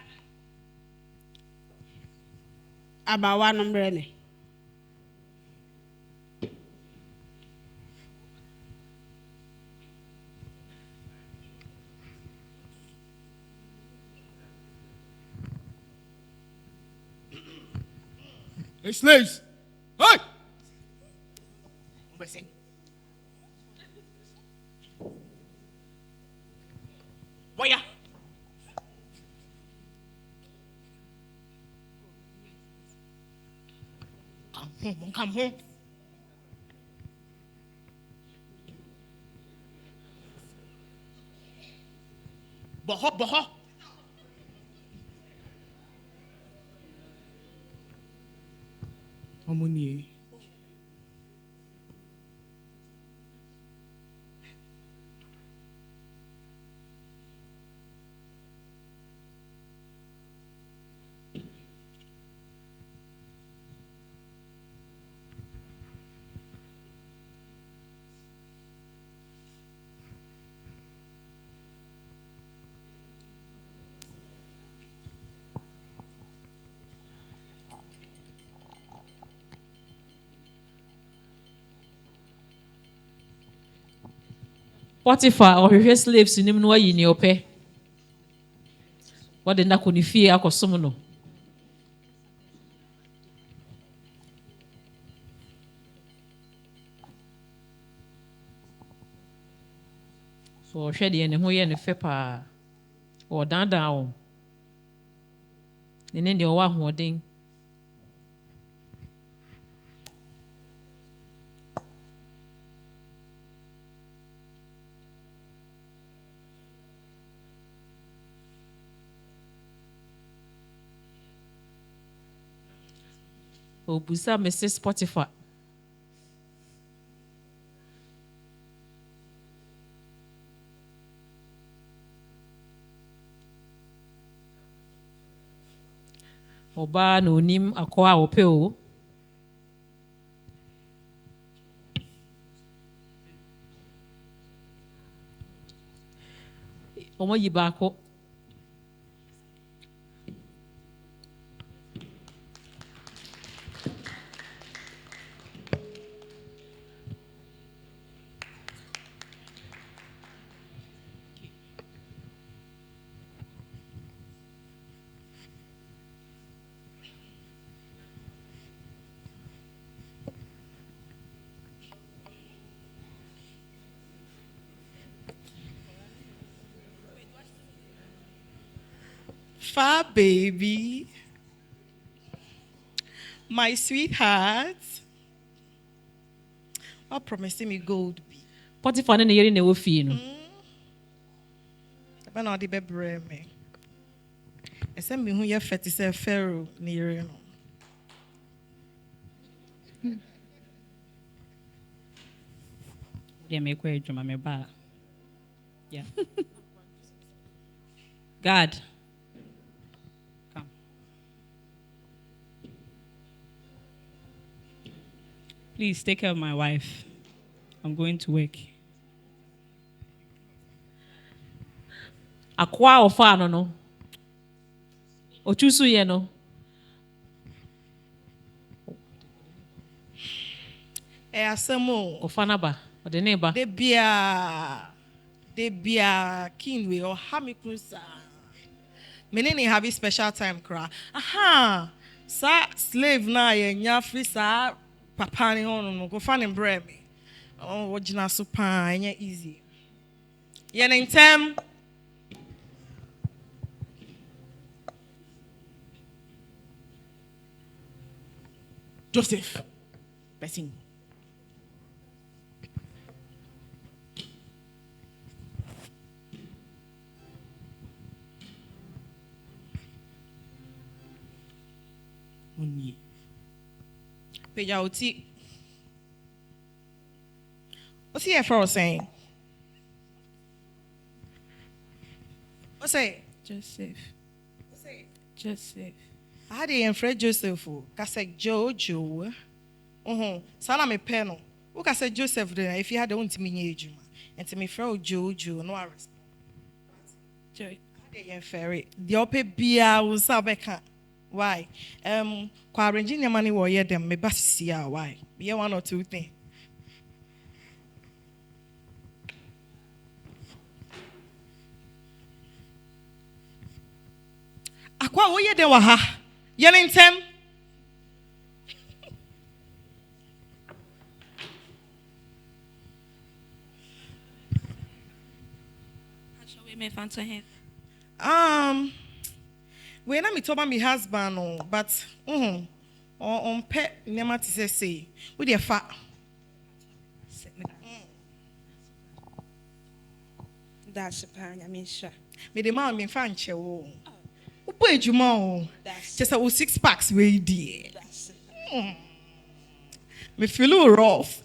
[SPEAKER 1] Abawa number me.
[SPEAKER 5] Hey, slaves! Hey! Waya! Come home. Boho. Harmonie.
[SPEAKER 9] Potiphar or his slaves in him no in your pay. What the nakunifi akosumuno. So shady and who yen fepa or down. And then the one hoarding. Obusa Mrs. Potiphar. Oba no nim akwa ope o. Omo yibako.
[SPEAKER 8] Far baby, my sweetheart, what promising me gold be?
[SPEAKER 9] Potiphar ne yeri ne wo fi no.
[SPEAKER 8] Ebe na odi be bre me. Ese me hu ye feti se Pharaoh ne yere no.
[SPEAKER 7] Yeah, me kwe juma me ba. Yeah. God. Come. Please take care of my wife. I'm going to work.
[SPEAKER 9] Akwa ofa no no. Ochusu ye no.
[SPEAKER 8] Asemo.
[SPEAKER 9] Ofa na ba. Ode ne ba.
[SPEAKER 8] De bia kinwe or hamikusa. Menene have a special time cry. Aha. Sa slave na ye nya free sa papa ni hono no go fan embre me. Oh, wajina so pa enye easy. Yen in term
[SPEAKER 5] Joseph. Person. Onye.
[SPEAKER 8] Peja oti. What's he for saying? What's say?
[SPEAKER 3] Joseph.
[SPEAKER 8] What's say?
[SPEAKER 3] Joseph.
[SPEAKER 8] I had a friend Joseph. Kase Jojo. Sana me peno. Who can say Joseph then if you had the own to me ejuma. And to me friend Jojo no arrest.
[SPEAKER 3] Joy.
[SPEAKER 8] I ferry. The ope bia will sabeka. Why? Kwa arranging your money war yet them me basisi ya why? Be one or two things. Akwa wo ye de wa ha. Ye ntem. When I told my husband, no, but on pet nema to say, with your fat.
[SPEAKER 3] That's a pan, I mean, sure.
[SPEAKER 8] Me the man me fan che wo. Who put you more? Just a 6 packs way dear. Me feel a little rough.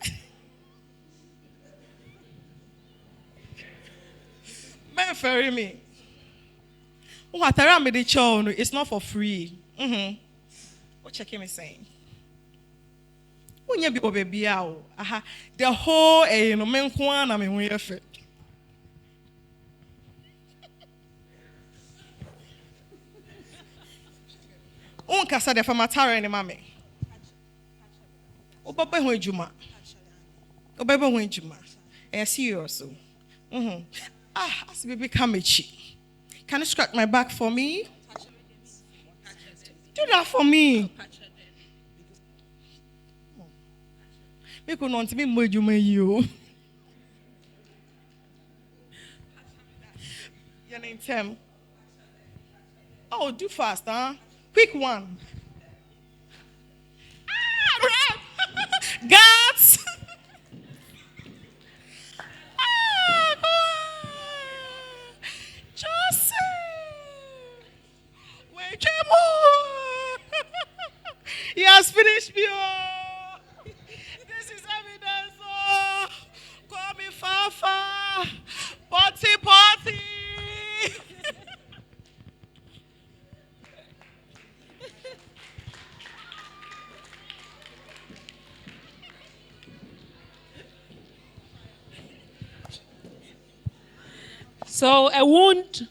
[SPEAKER 8] Man, ferry me. What I me the show, it's not for free. What checking me saying? When you be baby out, the whole no men kwan I mean we effort. Kasa de famatara ni mame. Obaba ho adwuma. Obaba ho adwuma. E serious so. As baby Kamechi. Can you scratch my back for me? Do that for me. Make on to me more you. Your name Tem. Oh, do fast, huh? Quick one. Guts. Joseph. Wait, he has finished me. This is evidence. Call me Fafa. Party.
[SPEAKER 6] So a wound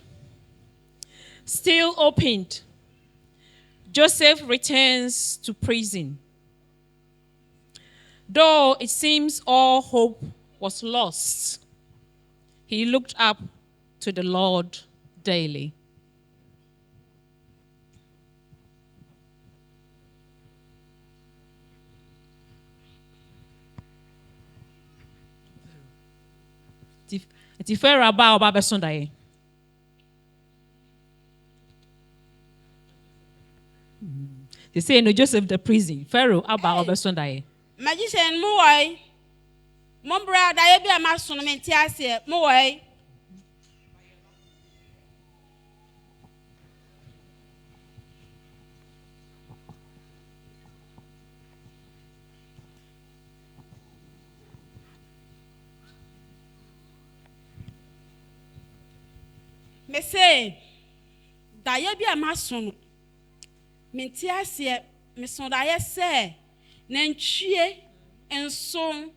[SPEAKER 6] still opened. Joseph returns to prison. Though it seems all hope was lost, he looked up to the Lord daily. It's fair about Sunday. They say no Joseph the prison. Pharaoh about Sunday.
[SPEAKER 10] Magician Moy. Mombra, I be a master mentiasia, Moy. Me say, Dia be a master. Mentiasia, Miss Sondaya say, Nenchie and so,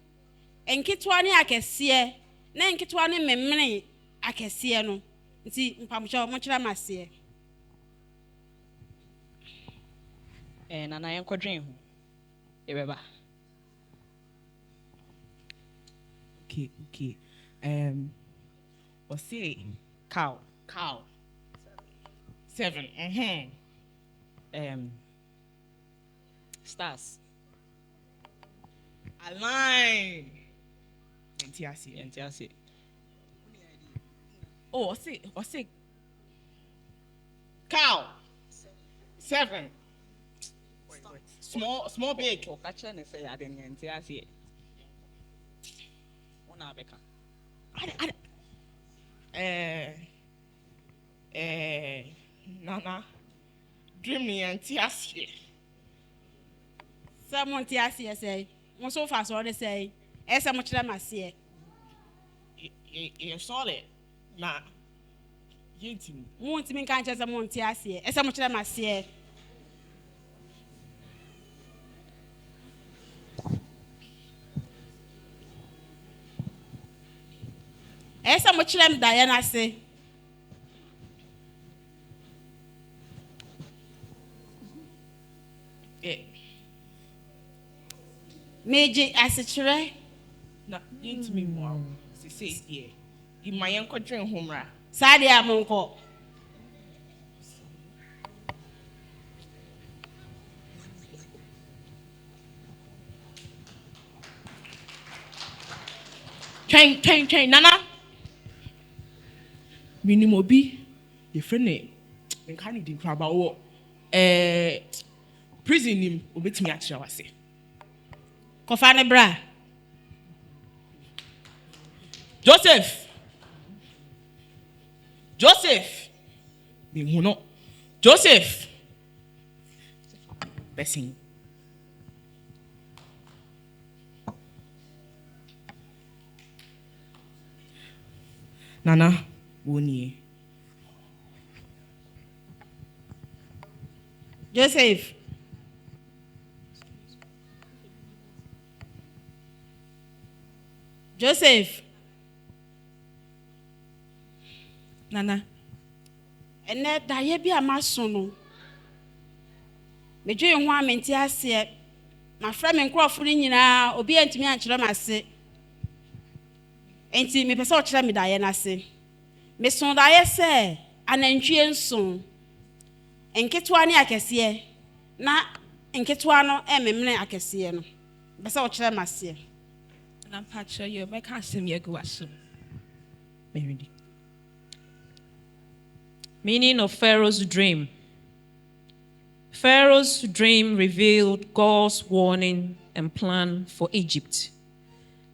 [SPEAKER 10] and Kitwani I can see, Nen Kitwani memory I can see no. See, Pamcha, much I must see.
[SPEAKER 7] And I am quadring. Remember.
[SPEAKER 5] Okay. What's it?
[SPEAKER 7] Cow.
[SPEAKER 5] 7.
[SPEAKER 7] Stars.
[SPEAKER 5] Align. Entiasi. Oh, what's it? Cow. 7. Small big.
[SPEAKER 7] Oh, catch and say I didn't entiasi. Una beka.
[SPEAKER 5] Nana. Dream me entiasi.
[SPEAKER 10] Someone Tiasia say, one so fast or they say, as I much I must see.
[SPEAKER 5] You saw it. Nah. Yintim.
[SPEAKER 10] Won't mean can't just a Montiasia, as I much I must see. As I much them Diana say. Meji as a tray.
[SPEAKER 5] Na yintimi more. Say here. In my uncle dream home.
[SPEAKER 10] Sadia Monko.
[SPEAKER 5] Train, Nana. Minimobi, your friend name. And can't even crab about prison him, obey me at your say.
[SPEAKER 10] Kofane bra.
[SPEAKER 5] Joseph. Joseph. Blessing. Nana, Woni.
[SPEAKER 10] Joseph. Nana. And that Dia be a mason. Me dream one mentiasia. My friend and Crawford in now, obedient to me and Chiramase. Enti me pese o kire me daye na se. Me son daye se anantwie nson. Enketwa ne akese na enketwa no memene akese no. Pese o kire mase.
[SPEAKER 5] Na pacha you make asem ye go asem.
[SPEAKER 9] Mary. Meaning of Pharaoh's dream. Pharaoh's dream revealed God's warning and plan for Egypt.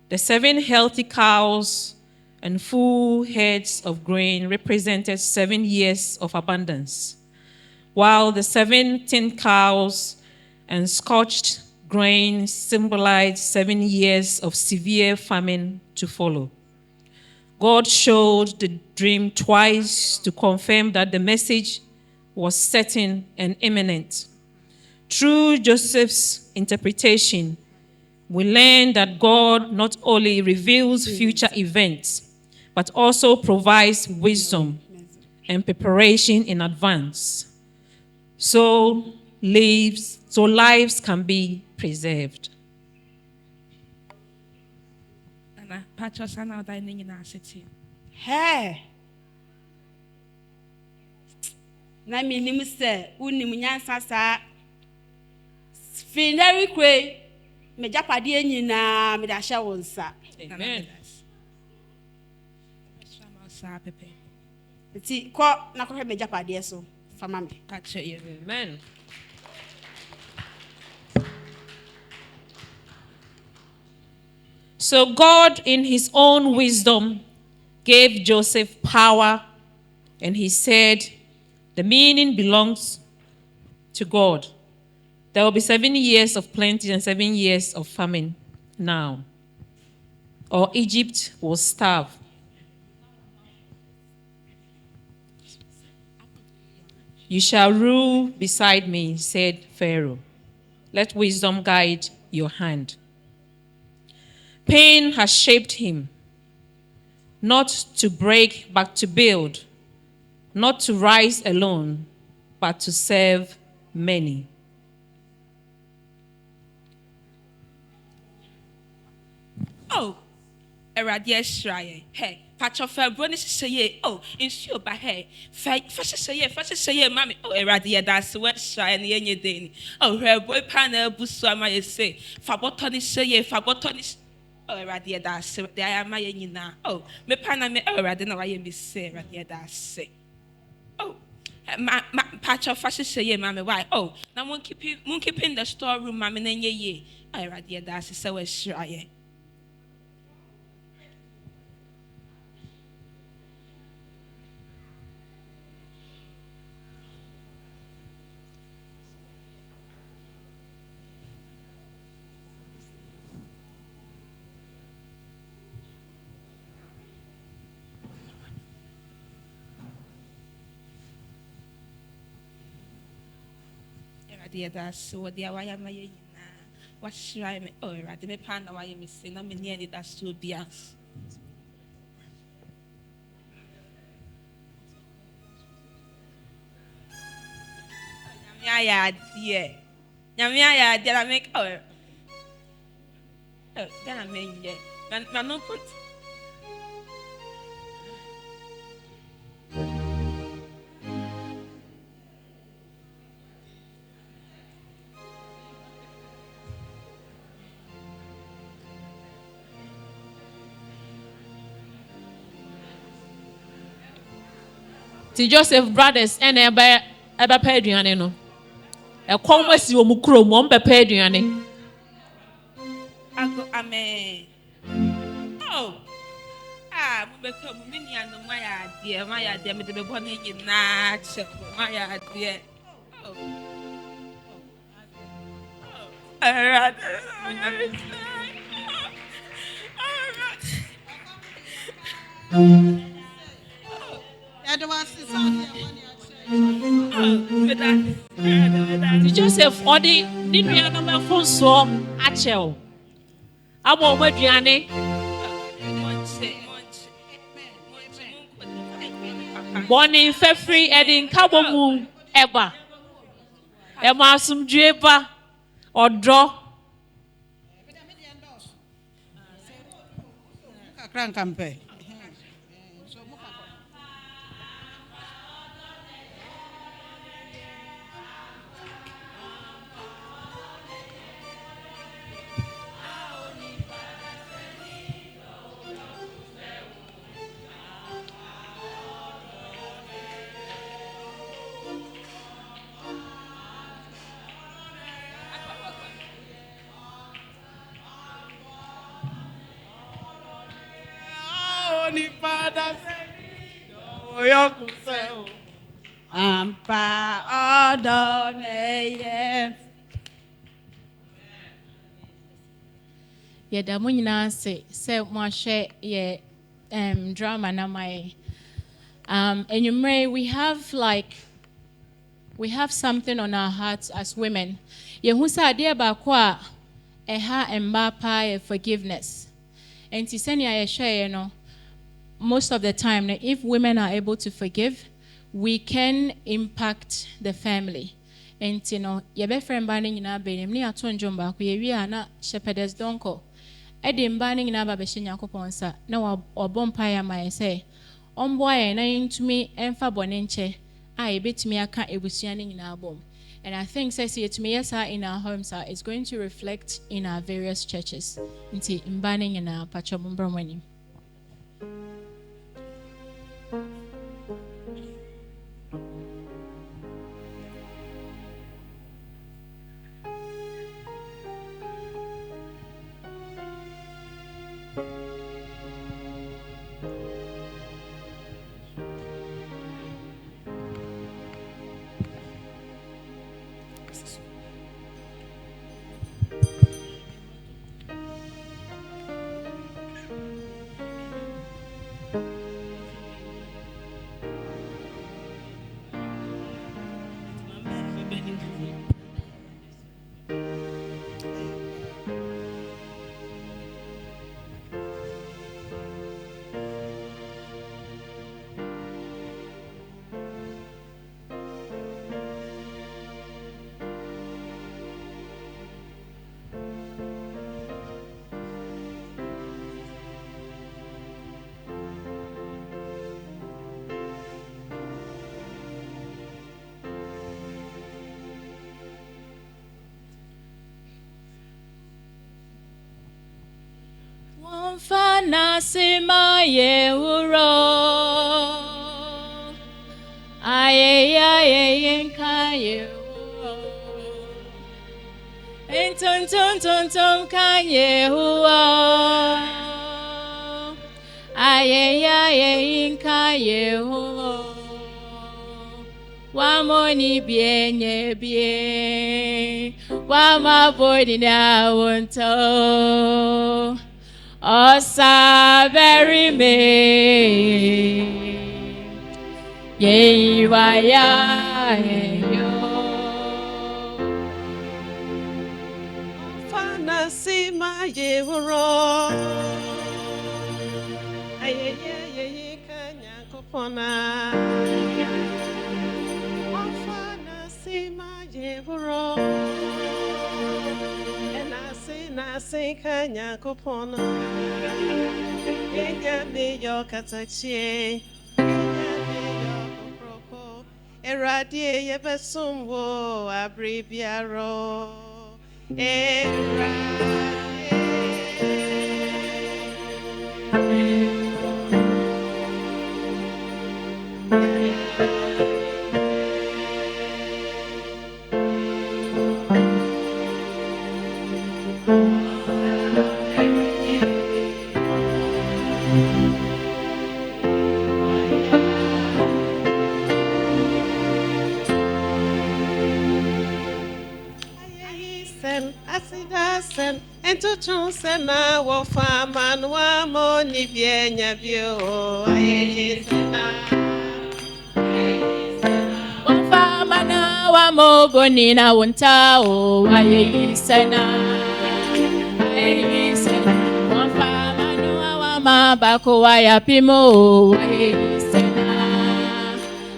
[SPEAKER 9] The 7 healthy cows and full heads of grain represented 7 years of abundance, while the 7 thin cows and scorched grain symbolized 7 years of severe famine to follow. God showed the dream twice to confirm that the message was certain and imminent. Through Joseph's interpretation, we learn that God not only reveals future events, but also provides wisdom and preparation in advance. So lives can be preserved.
[SPEAKER 5] Pacha sana da ni na aseti.
[SPEAKER 10] Hey. Na mi nim se unim nyansa sa finary kwe me japade nyina me da hye wonsa.
[SPEAKER 9] Amen.
[SPEAKER 5] Sa pepe.
[SPEAKER 10] Ti ko na ko me japade so fama me.
[SPEAKER 5] Pacha you.
[SPEAKER 9] Amen. So God, in his own wisdom, gave Joseph power, and he said, the meaning belongs to God. There will be 7 years of plenty and 7 years of famine now, or Egypt will starve. You shall rule beside me, said Pharaoh. Let wisdom guide your hand. Pain has shaped him, not to break, but to build, not to rise alone, but to serve many.
[SPEAKER 5] Oh, Eradia Shraye. Hey, patch of her bonus say, oh, in sure by hey, fashion say, mammy, oh, Eradia, that's what shy and any day. Oh, her boy panel, Busama, say, Fabotoni say, Fabotoni. Oh, Eradia, that's what I am my now. Oh, me pana me, oh, Radina, I am say, Radia, that's say. Oh, my patch of fashion say, mammy, why? Oh, now won't keep in the storeroom, mammy, and ye. Oh, Eradia, that's so shy. Dear, that's what the away am I what should I me? Oh, I didn't pan away me say, no, me nearly that's 2 beers. Yeah, dear. Yamia, did I make then I mean, yeah, man, no put.
[SPEAKER 9] Ti Joseph brothers and eba pay aduane no. E kom asi wo mukro mo mbe pay aduane.
[SPEAKER 5] Ago amen. Oh. Mbe come mini and my idea me the born in na check my idea. Oh.
[SPEAKER 9] Joseph odi ni nua no me fonso achel. Amo mo aduane. Morning fefri edin kabomu eba. E ma asumdue ba odo.
[SPEAKER 4] kakra nkampe.
[SPEAKER 10] Ampa odoneye.
[SPEAKER 1] Yɛda mo nyinaa ase sɛ moahwɛ yɛ drama na mae. Anwummere, we have something on our hearts as women. Yɛhu sɛ adeɛ baako a ɛha mmaa paa yɛ forgiveness. Enti sɛnea yɛhwɛeɛ no, most of the time, if women are able to forgive, we can impact the family. And yɛbɛfrɛ mmaa no nyinaa bɛnim ne ato ndwom baako yɛwie a na shepherdess donko ɛde mmaa no nyinaa ba bɛhyɛ Nyankopɔn nsa na wɔbɔ mpaeɛ ama yɛn sɛ ɔmboa yɛn na yɛntumi ɛmfa bɔne nkyɛ a yɛbɛtumi aka abusua no nyinaa bom. And I think sɛ yɛtumi yɛ saa in our homes it's going to reflect in our various churches. Nti mmaa no nyinaa patwɔ mo mbra mo anim. Fana sima ye uro aye nka ye uro enton ka ye uro aye nka ye uro wa moni bienye bien wa ma bodi na wonto Osa very me ye waya yo
[SPEAKER 3] Fana si ma ye wuro aye kanya kopona Fana si ma ye wuro na kanya kopona enya me yo katachi enya me yo koproko eradie ye besumwo abribiaro Asidasen entuchun sena wo faman wa moni bienya bio aye sena
[SPEAKER 1] wo faman wa mo bonina wonta o aye sena wo faman wa ma bako wa ya pimo aye sena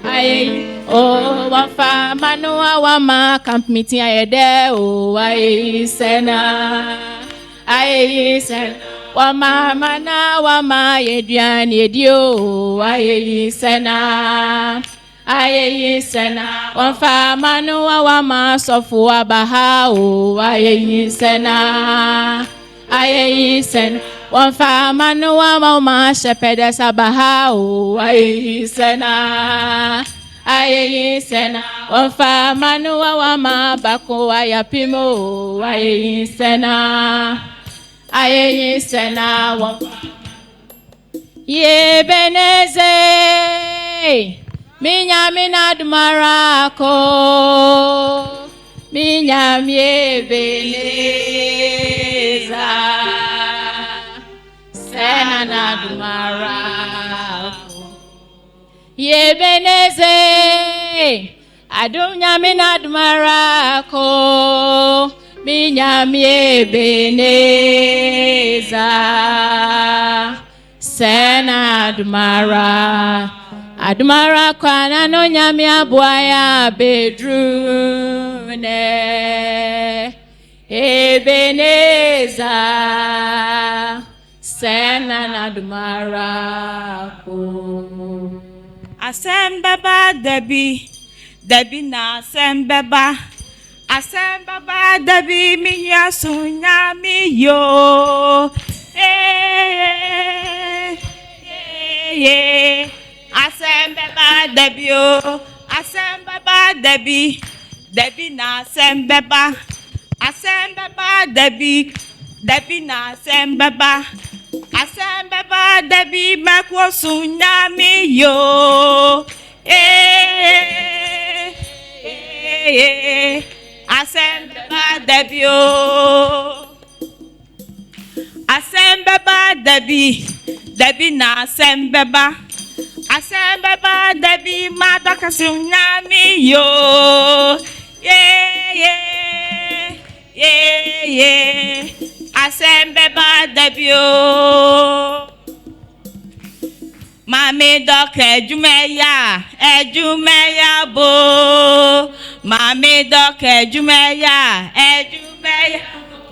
[SPEAKER 1] aye oh, wafa manua wama camp meeting ayede oh aye sena Wama na wama yedian yedio ayeyi sena ayeyi sena wamfa manu wama sofu abaha o ayeyi sena wamfa manu wama shepede sabaha o ayeyi sena wamfa manu wama bako ayapimo ayeyi sena ayeyi sena wamfa ye beneze minyamina dumarako minyamye beneza sena na dumarako ye beneze adunyamina dumarako minyamye beneza sena adumara kwana no nyame aboaya bedrune ebeneza sena adumara ko
[SPEAKER 6] Asembaba Debbie na asembaba Debbie minya sunya mi yo asembaba Debbie o asembaba Debbie na asembaba Debbie na asembaba Debbie makwo sunya mi yo asembaba Debbie o asembaba Debbie na asembaba Debbie madaka sunya mi yo asembaba Debbie o Mami dok ejumeya bo Mami dok ejumeya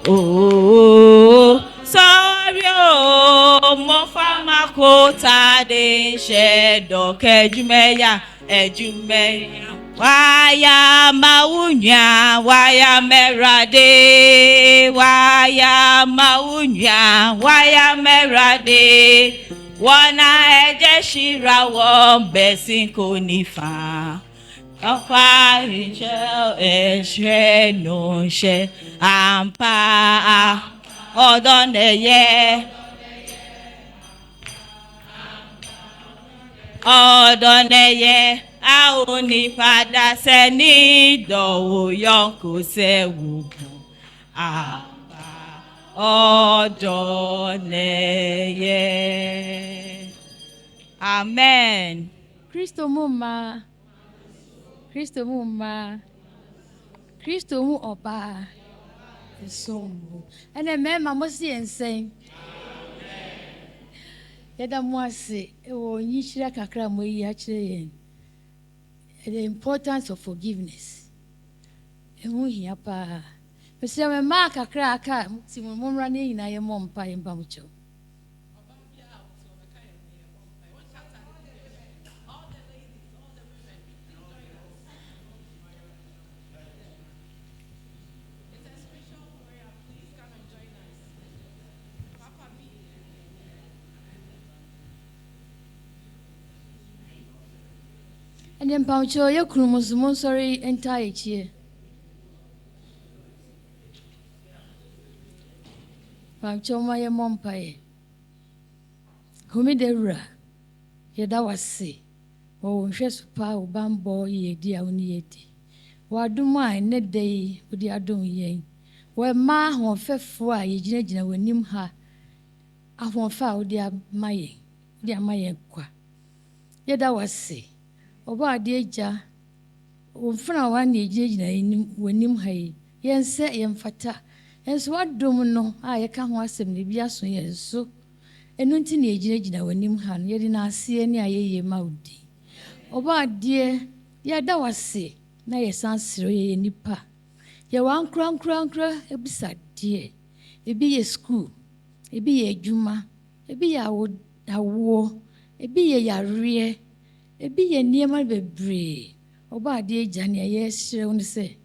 [SPEAKER 6] oh sorry oh mo fama kota de she dok ejumeya waya maunya waya merade waya maunya waya merade wana eje shira wo besin ko nifa afa ishe no she ampa odoneye aoni pada seni do yon ko se wu odoneye. Amen.
[SPEAKER 11] Kristo mu Kristo mu oba esombu ene mema mosi ensen yeda mu ase ewo nyishira kakra mo yi akire yen the importance of forgiveness emu hia pa pese me ma kakra aka ti mo mra ne yina ye mo mpa ye mba mo cho and then Paucho, your chromosomes sorry entire year. Paucho, my mom pie. Whom it era? Yet that was say, oh, just power bambo ye dear unieti. What do mine net day with the adon ye? Where ma who faithful ye generator when him ha. I won't foul dear my qua. Yet that was say. Oba deja ofuna wan ejeje na wanim hai yense yemfata enso wadom no a yeka ho asem ne bia so yenso enu nti na ejeje na wanim ha no yedi na ase ne ayeye maudi oba de ya da wase na yesansiro ye nipa ye wan kran ebisa de ebi ye school ebi yɛ adwuma, ebi yɛ awoɔ, ebi yɛ yareɛ, ebi yɛ nneɛma bebree. Ɔba adeɛ agya nea yɛhyerɛ wo no sɛ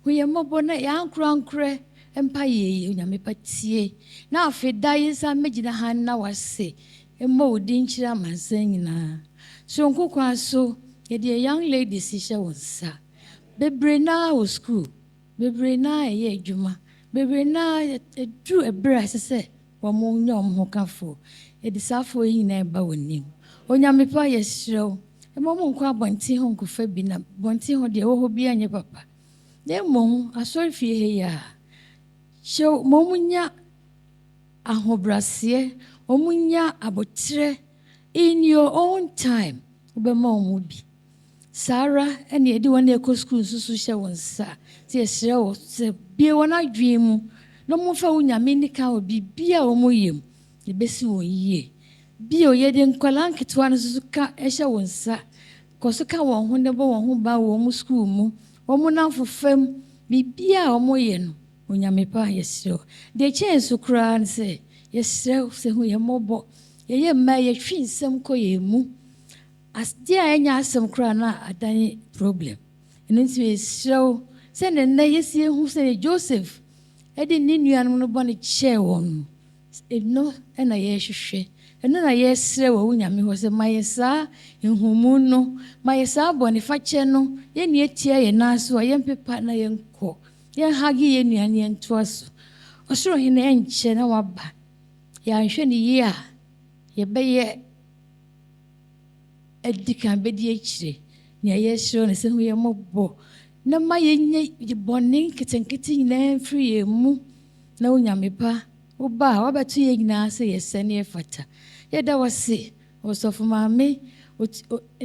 [SPEAKER 11] hu yɛ mmɔbɔ na yɛankorankorɛ mpa yɛyɛ Onyame pa tie. Na afei da yɛ nsa mmɛgyina ha na wase mmɔ wo din kyerɛ amansan nyinaa. So nkokwan so yɛde young ladies hyɛ wo nsa. Bebree naa wɔ school, bebree naa ɛyɛ adwuma, bebree naa ɛduru ɛberɛ a ɛsɛ sɛ wɔn nyɛ wɔn ho kafoɔ. Yɛde saa afoɔ yi nyinaa ɛba wɔ nim. Onyame pa yɛhyerɛ wo. Ɛma mo nkɔ abɔnten hɔ nkɔfa bi na abɔnten hɔ deɛ ɛwɔ hɔ biara nyɛ papa. Na mmom asɔre fie ha yi a hyɛ ma ɔmo nya ahobraseɛ, ɔmo nya abotire in your own time. Wobɛma ɔmo bi. Saa ara ɛna yɛde wɔn a ɛkɔ school nso so hyɛ wɔn nsa. Sɛ yɛhyerɛ wo sɛ bie wɔn adwene mu na ɔmomfa wo Nyame nika wɔ biribiara a ɔmo yɛ mu. Yɛbɛsi wɔn yie. Bio yɛde nkwadaa nketewa no nso so ka ɛhyɛ wɔn nsa. Kɔ so ka wɔn ho na bɔ wɔn ho ban wɔ wɔn school mu. Wɔn namfo fam biribiara a wɔn yɛ no Onyame pa yɛhyerɛ wo. Deɛ kyɛn so koraa ne sɛ yɛhyerɛ wo sɛ hu yɛ mmɔbɔ. Yɛyɛ mmaa yɛtwi nsɛm kɔ yɛn mu. Adeɛ a ɛnyɛ asɛm koraa na adane problem. Ɛno nti yɛhyerɛ wo sɛ nnɛ yɛsie hu sɛ Joseph ɛde ne nuanom no bɔ ne kyɛɛ wɔn no. Ɛno ɛna yɛhwehwɛ. Ɛno na yɛsrɛ wɔ wo Nyame hɔ sɛ ma yɛ saa nhumu no, ma yɛ saa bɔnefakyɛ no, yɛnni atia yɛn nan so a yɛmpepa na yɛnkɔ. Yɛnhage yɛn nuane yɛntoa so. Ɔsoro Hene ɛnkyɛ na waba. Yɛanhwɛ ne yie a yɛbɛyɛ adi kan bɛdi akyire. Nea yɛsrɛ no sɛ hu yɛ mmɔbɔ. Na ma yɛnyɛ bɔne nketenkete nyinaa mfiri yɛn mu. Na wo Nyame pa woba a wabɛto yɛn nyinaa sɛ yɛsɛ ne yɛfata. Yɛda wase ɔsɔfo maame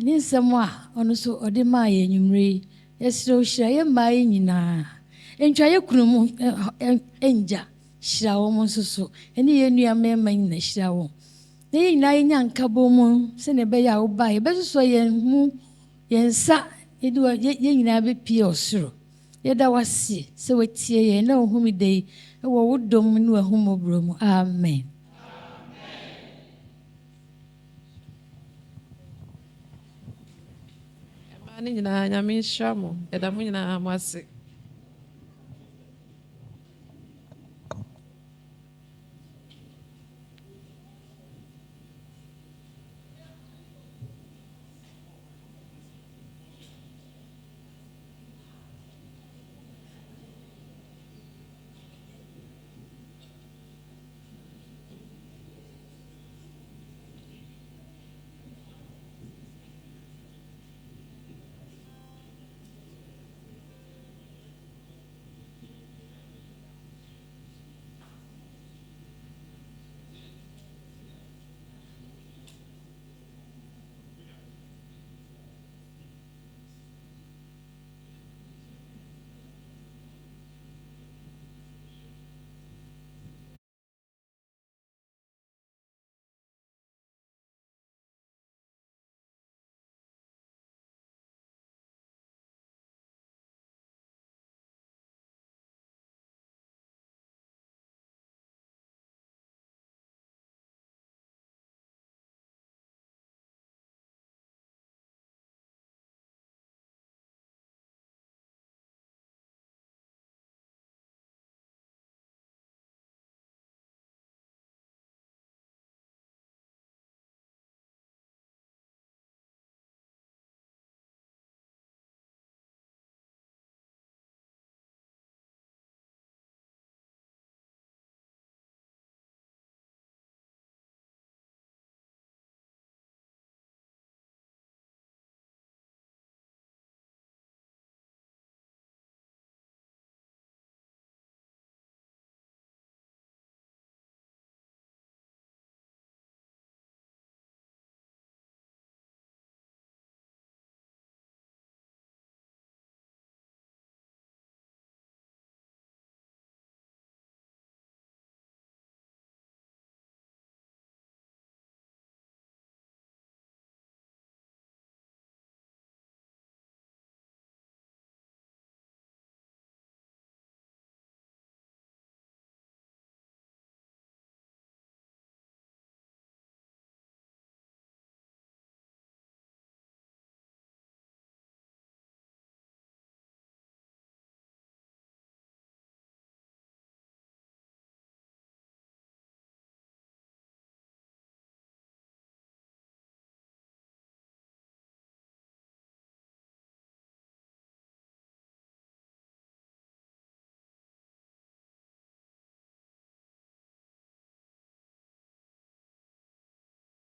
[SPEAKER 11] ne nsɛm a ɔno so ɔde maa yɛn anwummere yi. Yɛsrɛ wo hyira yɛn mmaa yi nyinaa. Ntwa yɛ kunu mu ɛngya hyira wɔn nso so. Ɛne yɛn nua mmarima nyinaa hyira wɔn. Na yɛn nyinaa yɛnya nkabɔ mu sɛnea ɛbɛyɛ a woba yɛbɛsosɔ yɛn mu yɛn nsa yɛn nyinaa bɛpie ɔsoro. Yɛda wase sɛ watie yɛn na ɔhome da yi ɛwɔ wo dom ne w'ahummɔborɔ mu. Amen.
[SPEAKER 12] Nyinaa Nyame nhyira mo. Yɛda mo nyinaa mo ase.